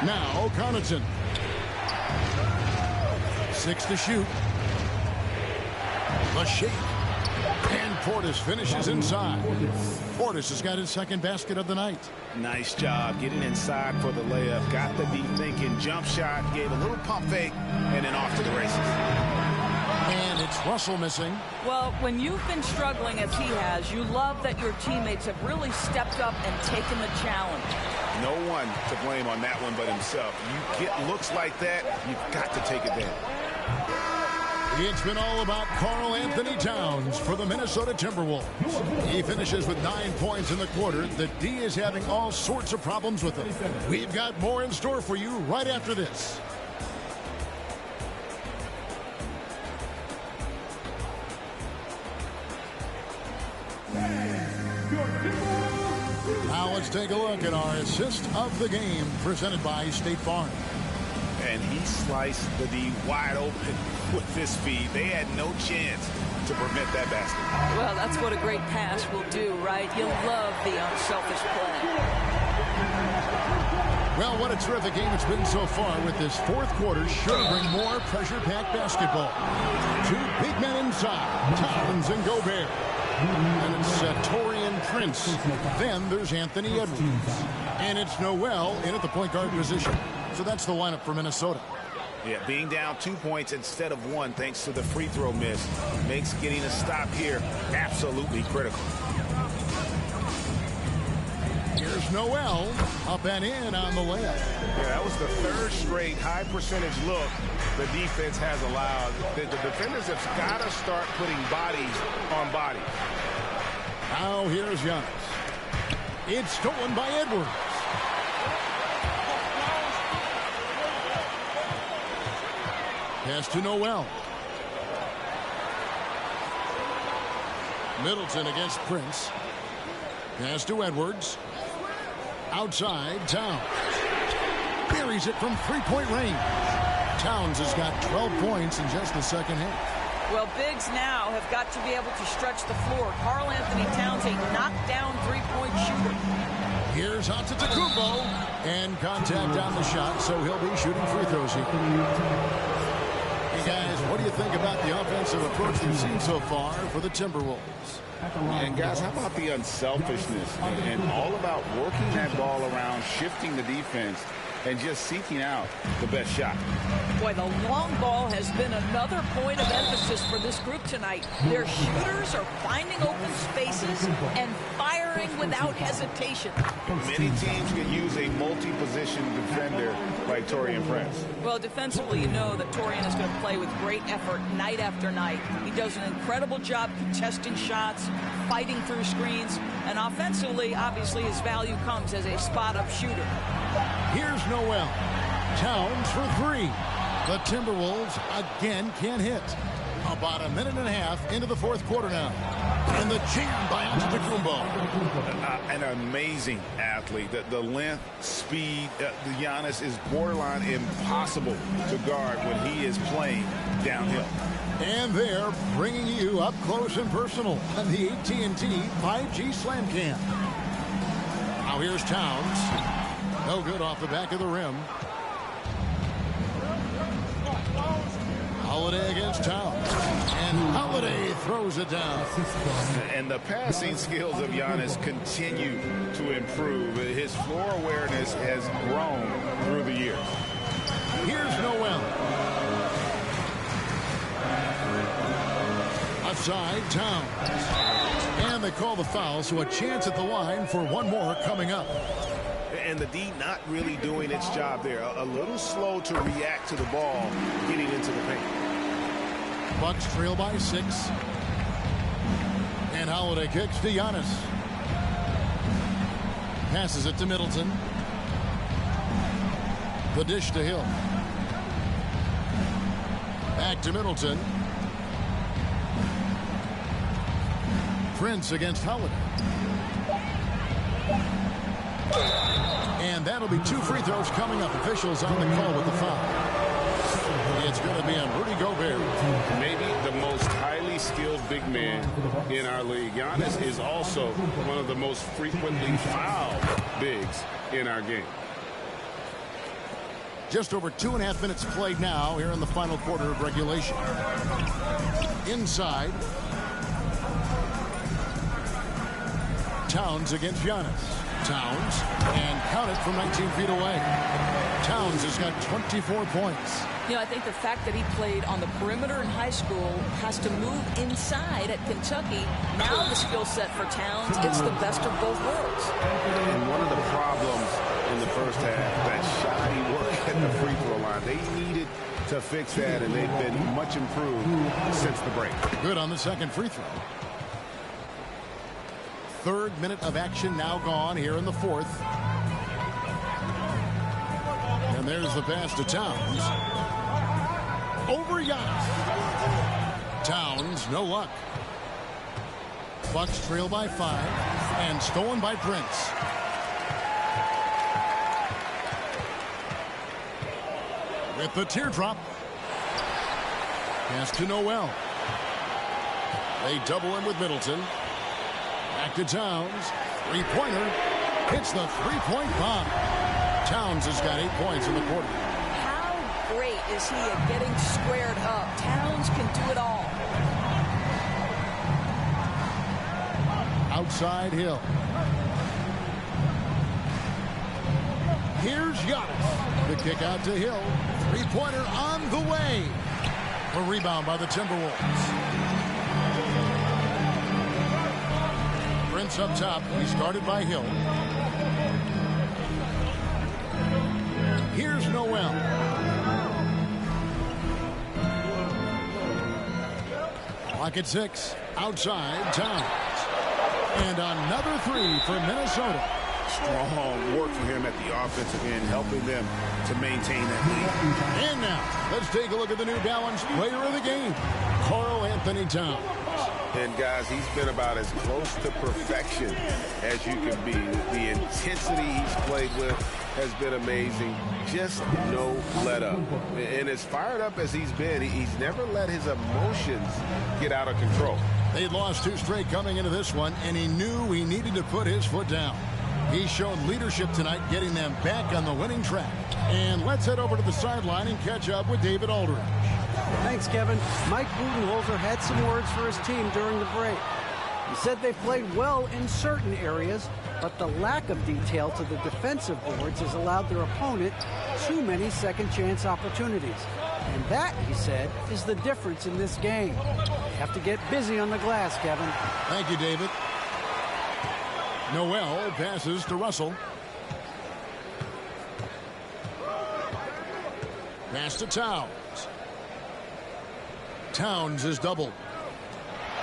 Now Connaughton. 6 to shoot. The shake. And Portis finishes inside. Portis has got his second basket of the night. Nice job getting inside for the layup. Got the deep thinking jump shot. Gave a little pump fake. And then off to the races. And it's Russell missing. Well, when you've been struggling as he has, you love that your teammates have really stepped up and taken the challenge. No one to blame on that one but himself. You get looks like that, you've got to take advantage. It's been all about Karl Anthony Towns for the Minnesota Timberwolves. He finishes with 9 points in the quarter. The D is having all sorts of problems with him. We've got more in store for you right after this. Now let's take a look at our assist of the game presented by State Farm. And he sliced the D wide open with this feed. They had no chance to prevent that basket. Well, that's what a great pass will do, right? You'll love the unselfish play. Well, what a terrific game it's been so far with this fourth quarter. Sure to bring more pressure-packed basketball. 2 big men inside, Towns and Gobert. And it's Taurean Prince. Then there's Anthony Edwards. And it's Noel in at the point guard position. So that's the lineup for Minnesota. Yeah, being down 2 points instead of 1 thanks to the free throw miss makes getting a stop here absolutely critical. Here's Noel up and in on the layup. Yeah, that was the 3rd straight high percentage look the defense has allowed. The defenders have got to start putting bodies on bodies. Now here's Giannis. It's stolen by Edwards. Pass to Noel. Middleton against Prince. Pass to Edwards. Outside, Towns. Buries it from three-point range. Towns has got 12 points in just the second half. Well, bigs now have got to be able to stretch the floor. Karl Anthony Towns, a knockdown three-point shooter. Here's Antetokounmpo. And contact on the shot, so he'll be shooting free throws here. Hey, guys, what do you think about the offensive approach we've seen so far for the Timberwolves? And, guys, how about the unselfishness and all about working that ball around, shifting the defense, and just seeking out the best shot. Boy, the long ball has been another point of emphasis for this group tonight. Their shooters are finding open spaces and firing without hesitation. Many teams can use a multi-position defender like Taurean Prince. Well, defensively, you know that Taurean is going to play with great effort night after night. He does an incredible job contesting shots, fighting through screens, and offensively, obviously, his value comes as a spot-up shooter. Here's Noel. Towns for 3. The Timberwolves again can't hit. About a minute and a half into the fourth quarter now. And the jam by Antetokounmpo. An amazing athlete. The length, speed, the Giannis is borderline impossible to guard when he is playing downhill. And they're bringing you up close and personal on the AT&T 5G Slam Cam. Now here's Towns. No good off the back of the rim. Holiday against Towns. And Holiday throws it down. And the passing skills of Giannis continue to improve. His floor awareness has grown through the years. Here's Noel. Outside, Towns. And they call the foul, so a chance at the line for one more coming up. And the D not really doing its job there. A little slow to react to the ball getting into the paint. Bucks trail by 6. And Holiday kicks to Giannis. Passes it to Middleton. The dish to Hill. Back to Middleton. Prince against Holiday. And that'll be 2 free throws coming up. Officials on the call with the foul. It's going to be on Rudy Gobert. Maybe the most highly skilled big man in our league. Giannis is also one of the most frequently fouled bigs in our game. Just over 2.5 minutes played now here in the final quarter of regulation. Inside. Towns against Giannis. Towns, and count it from 19 feet away. Towns has got 24 points. You know, I think the fact that he played on the perimeter in high school, has to move inside at Kentucky. Now the skill set for Towns, it's the best of both worlds. And one of the problems in the first half, that shoddy work at the free throw line, they needed to fix that, and they've been much improved since the break. Good on the second free throw. 3rd minute of action now gone here in the 4th. And there's the pass to Towns. Over Giannis. Towns, no luck. Bucks trail by 5 and stolen by Prince. With the teardrop. Pass to Noel. They double him with Middleton. Back to Towns. 3-pointer. Hits the 3-point bomb. Towns has got 8 points in the quarter. How great is he at getting squared up? Towns can do it all. Outside Hill. Here's Giannis. The kick out to Hill. 3-pointer on the way. A rebound by the Timberwolves. Prince up top. He started by Hill. Here's Noel. Clock at 6. Outside Towns. And another 3 for Minnesota. Strong work for him at the offensive end, helping them to maintain that lead. And now, let's take a look at the New Balance player of the game, Karl-Anthony Towns. And guys, he's been about as close to perfection as you can be. The intensity he's played with has been amazing. Just no let up. And as fired up as he's been, he's never let his emotions get out of control. They'd lost 2 straight coming into this one, and he knew he needed to put his foot down. He showed leadership tonight, getting them back on the winning track. And let's head over to the sideline and catch up with David Aldridge. Thanks, Kevin. Mike Budenholzer had some words for his team during the break. He said they played well in certain areas, but the lack of detail to the defensive boards has allowed their opponent too many second-chance opportunities. And that, he said, is the difference in this game. They have to get busy on the glass, Kevin. Thank you, David. Noel passes to Russell. Pass to Towns. Towns is doubled.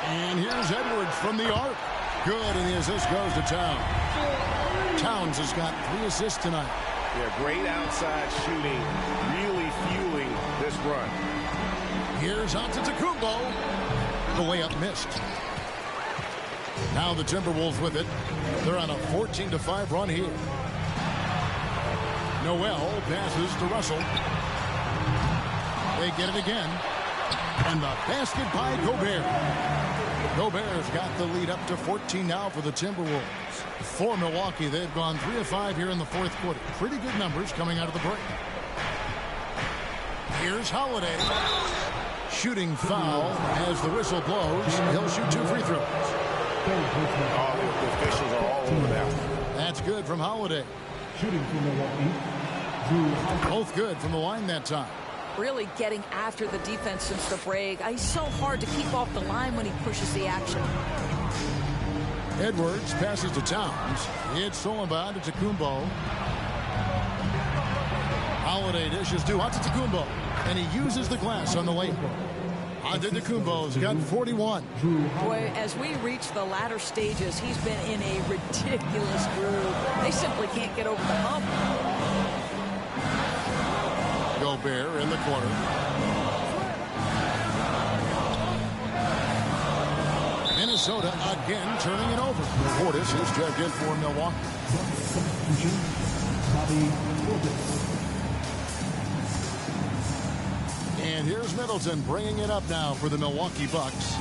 And here's Edwards from the arc. Good, and the assist goes to Towns. Towns has got 3 assists tonight. Yeah, great outside shooting, really fueling this run. Here's Antetokounmpo. The layup missed. Now the Timberwolves with it. They're on a 14-5 run here. Noel passes to Russell. They get it again. And the basket by Gobert. Gobert's got the lead up to 14 now for the Timberwolves. For Milwaukee, they've gone 3 of 5 here in the 4th quarter. Pretty good numbers coming out of the break. Here's Holiday. Shooting foul as the whistle blows. He'll shoot 2 free throws. All the officials are all over that. That's good from Holiday. Shooting from Milwaukee. Both good from the line that time. Really getting after the defense since the break. He's so hard to keep off the line when he pushes the action. Edwards passes to Towns. It's stolen by Antetokounmpo. Holiday dishes to Antetokounmpo. And he uses the glass on the layup. Antetokounmpo's got 41. Boy, as we reach the latter stages, he's been in a ridiculous groove. They simply can't get over the hump. Gobert in the corner. Minnesota again turning it over. Portis is checked in for Milwaukee. And here's Middleton bringing it up now for the Milwaukee Bucks.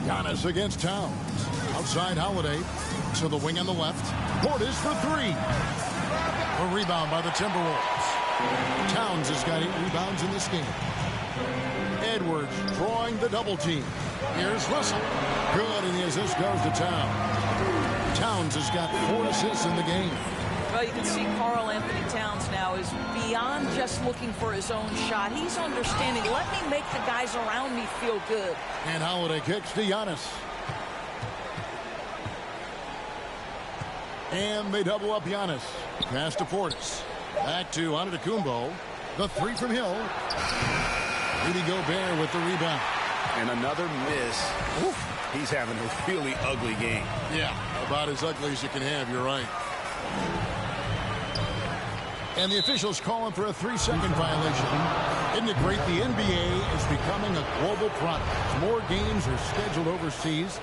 Giannis against Towns. Outside Holiday to the wing on the left. Portis for three. A rebound by the Timberwolves. Towns has got 8 rebounds in this game. Edwards drawing the double team. Here's Russell. Good, and the assist goes to Towns. Towns has got 4 assists in the game. Well, you can see Karl Anthony Towns now is beyond just looking for his own shot. He's understanding, let me make the guys around me feel good. And Holiday kicks to Giannis. And they double up Giannis. Pass to Portis. Back to Antetokounmpo. The three from Hill. Rudy Gobert with the rebound. And another miss. Oof. He's having a really ugly game. Yeah, about as ugly as you can have. You're right. And the officials calling for a 3-second violation. Isn't it great? The NBA is becoming a global product. More games are scheduled overseas.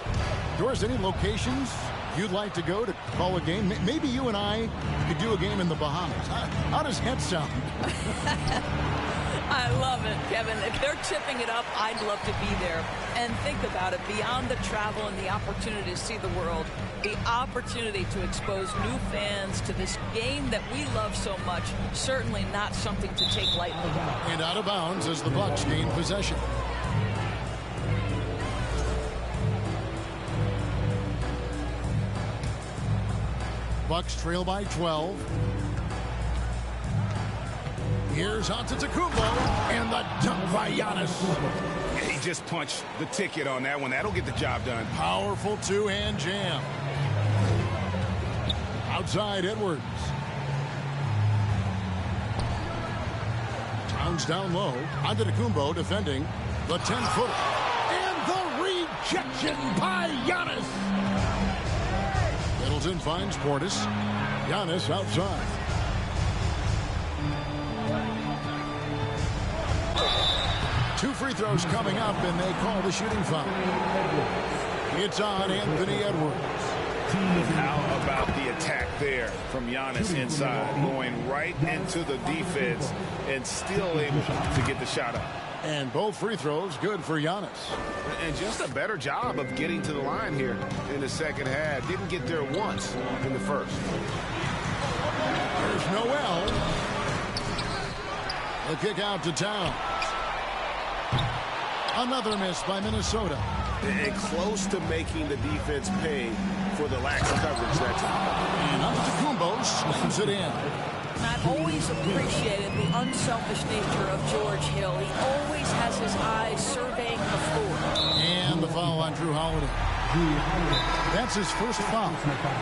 Doris, any locations you'd like to go to call a game? Maybe you and I could do a game in the Bahamas. How does that sound? I love it, Kevin. If they're tipping it up, I'd love to be there. And think about it, beyond the travel and the opportunity to see the world, the opportunity to expose new fans to this game that we love so much, certainly not something to take lightly. And out of bounds as the Bucks gain possession. Bucks trail by 12. Here's Antetokounmpo, and the dunk by Giannis. He just punched the ticket on that one. That'll get the job done. Powerful two-hand jam. Outside Edwards. Towns down low. Antetokounmpo defending the 10-footer. And the rejection by Giannis. Middleton finds Portis. Giannis outside. Two free throws coming up, and they call the shooting foul. It's on Anthony Edwards. How about the attack there from Giannis inside, going right into the defense and still able to get the shot up. And both free throws good for Giannis. And just a better job of getting to the line here in the second half. Didn't get there once in the first. There's Noel. The kick out to Towns. Another miss by Minnesota. And close to making the defense pay for the lax coverage that time. And Antetokounmpo slams it in. And I've always appreciated the unselfish nature of George Hill. He always has his eyes surveying the floor. And the foul on Drew Holiday. That's his first foul.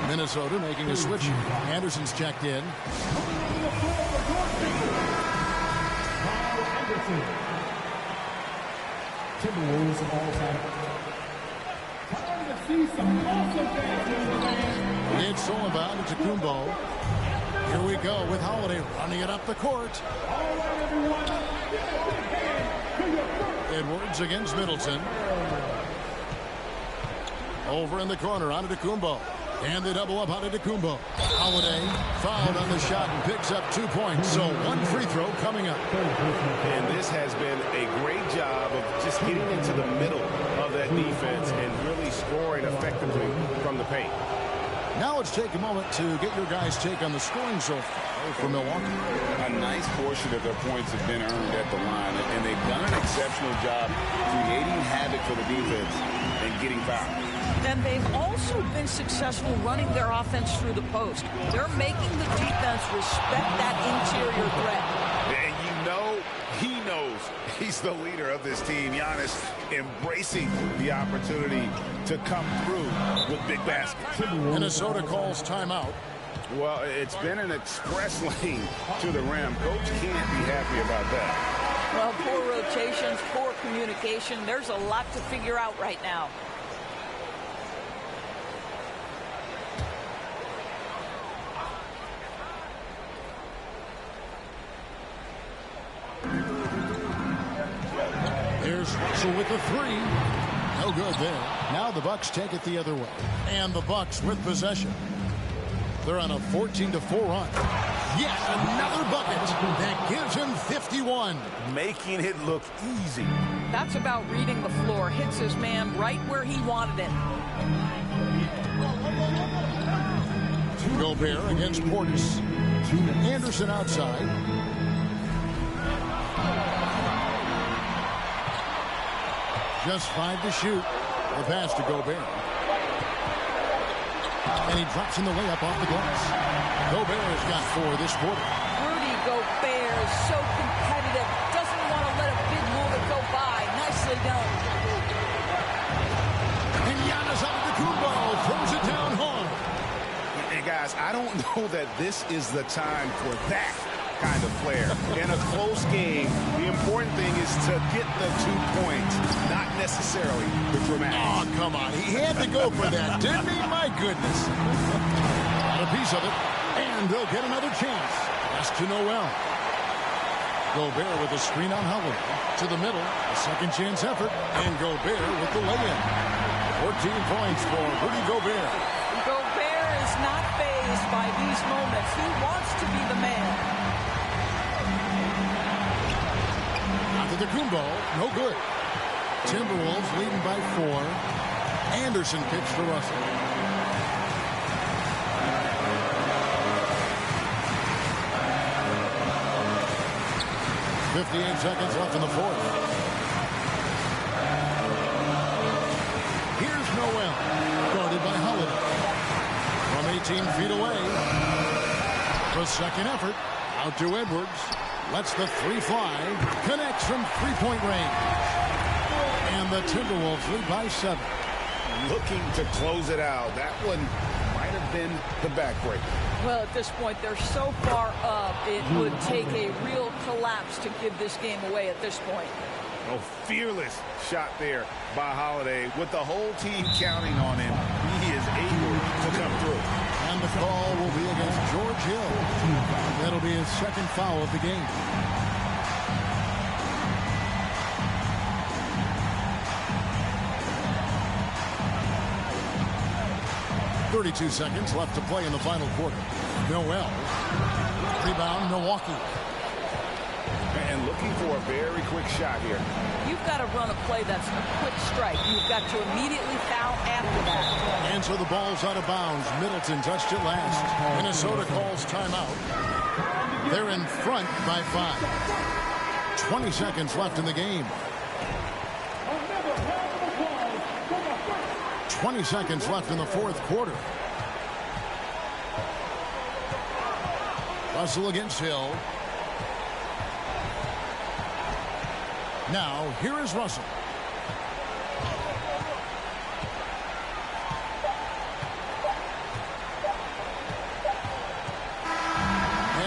Minnesota making a switch. Anderson's checked in. Timberwolves all time. Time to see some awesome things. It's all about Antetokounmpo. Here we go with Holiday running it up the court. All right, everyone. Edwards against Middleton. Over in the corner, Antetokounmpo. And they double up Antetokounmpo. Holiday fouled on the shot and picks up 2 points. So one free throw coming up. And this has been a great job of just getting into the middle of that defense and really scoring effectively from the paint. Now let's take a moment to get your guys' take on the scoring so far for Milwaukee. A nice portion of their points have been earned at the line, and they've done an exceptional job creating havoc for the defense and getting fouled. And they've also been successful running their offense through the post. They're making the defense respect that interior threat. And you know, he knows he's the leader of this team. Giannis embracing the opportunity to come through with big baskets. Minnesota calls timeout. Well, it's been an express lane to the rim. Coach can't be happy about that. Well, poor rotations, poor communication. There's a lot to figure out right now. Here's Russell with the three. No good there. Now the Bucks take it the other way. And the Bucks with possession. They're on a 14-4 run. Yes, another bucket. That gives him 51. Making it look easy. That's about reading the floor. Hits his man right where he wanted it. Gobert against Portis. Anderson outside. Just 5 to shoot. The pass to Gobert. And he drops in the layup off the glass. Gobert has got 4 this quarter. Rudy Gobert is so competitive. Doesn't want to let a big moment go by. Nicely done. And Giannis Antetokounmpo throws it down hard. Hey, guys, I don't know that this is the time for that kind of flair. In a close game, the important thing is to get the 2 points, not necessarily the dramatic. Oh, come on. He had to go for that, didn't he? My goodness. Got a piece of it, and they'll get another chance. Pass to Noel. Gobert with a screen on Holiday. To the middle, a second chance effort, and Gobert with the lay-in. 14 points for Rudy Gobert. Gobert is not fazed by these moments. He wants to be the man. Antetokounmpo, no good. Timberwolves leading by 4. Anderson kicks to Russell. .58 seconds left in the fourth. Here's Noel, guarded by Holiday. From 18 feet away. The second effort, out to Edwards. Lets the 3 fly. Connects from 3-point range. And the Timberwolves lead by 7. Looking to close it out. That one might have been the backbreaker. Well, at this point, they're so far up, it would take a real collapse to give this game away at this point. Oh, fearless shot there by Holiday. With the whole team counting on him, he is able to come through. And the call will be against George Hill. That'll be his second foul of the game. .32 seconds left to play in the final quarter. Noel. Rebound, Milwaukee. And looking for a very quick shot here. You've got to run a play that's a quick strike. You've got to immediately foul after that. And so the ball's out of bounds. Middleton touched it last. Minnesota calls timeout. They're in front by 5. 20 seconds left in the game. 20 seconds left in the fourth quarter. Russell against Hill. Now, here is Russell.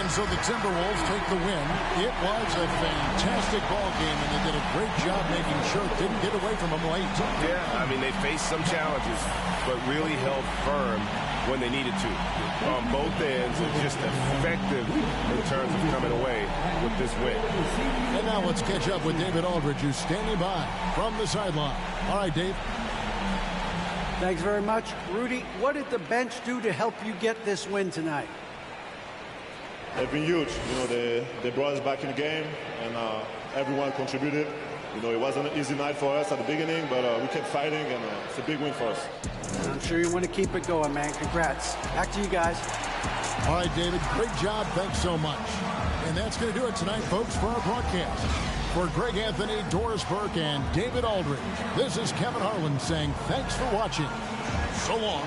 And so the Timberwolves take the win. It was a fantastic ball game, and they did a great job making sure it didn't get away from them late. Yeah, I mean, they faced some challenges, but really held firm when they needed to. On both ends, and just effective in terms of coming away with this win. And now let's catch up with David Aldridge, who's standing by from the sideline. All right, Dave. Thanks very much. Rudy, what did the bench do to help you get this win tonight? They've been huge. You know, they brought us back in the game, and everyone contributed. You know, it wasn't an easy night for us at the beginning, but we kept fighting, and it's a big win for us. I'm sure you want to keep it going, man. Congrats. Back to you guys. All right, David, great job. Thanks so much. And that's going to do it tonight, folks, for our broadcast. For Greg Anthony, Doris Burke, and David Aldridge, this is Kevin Harlan saying thanks for watching. So long.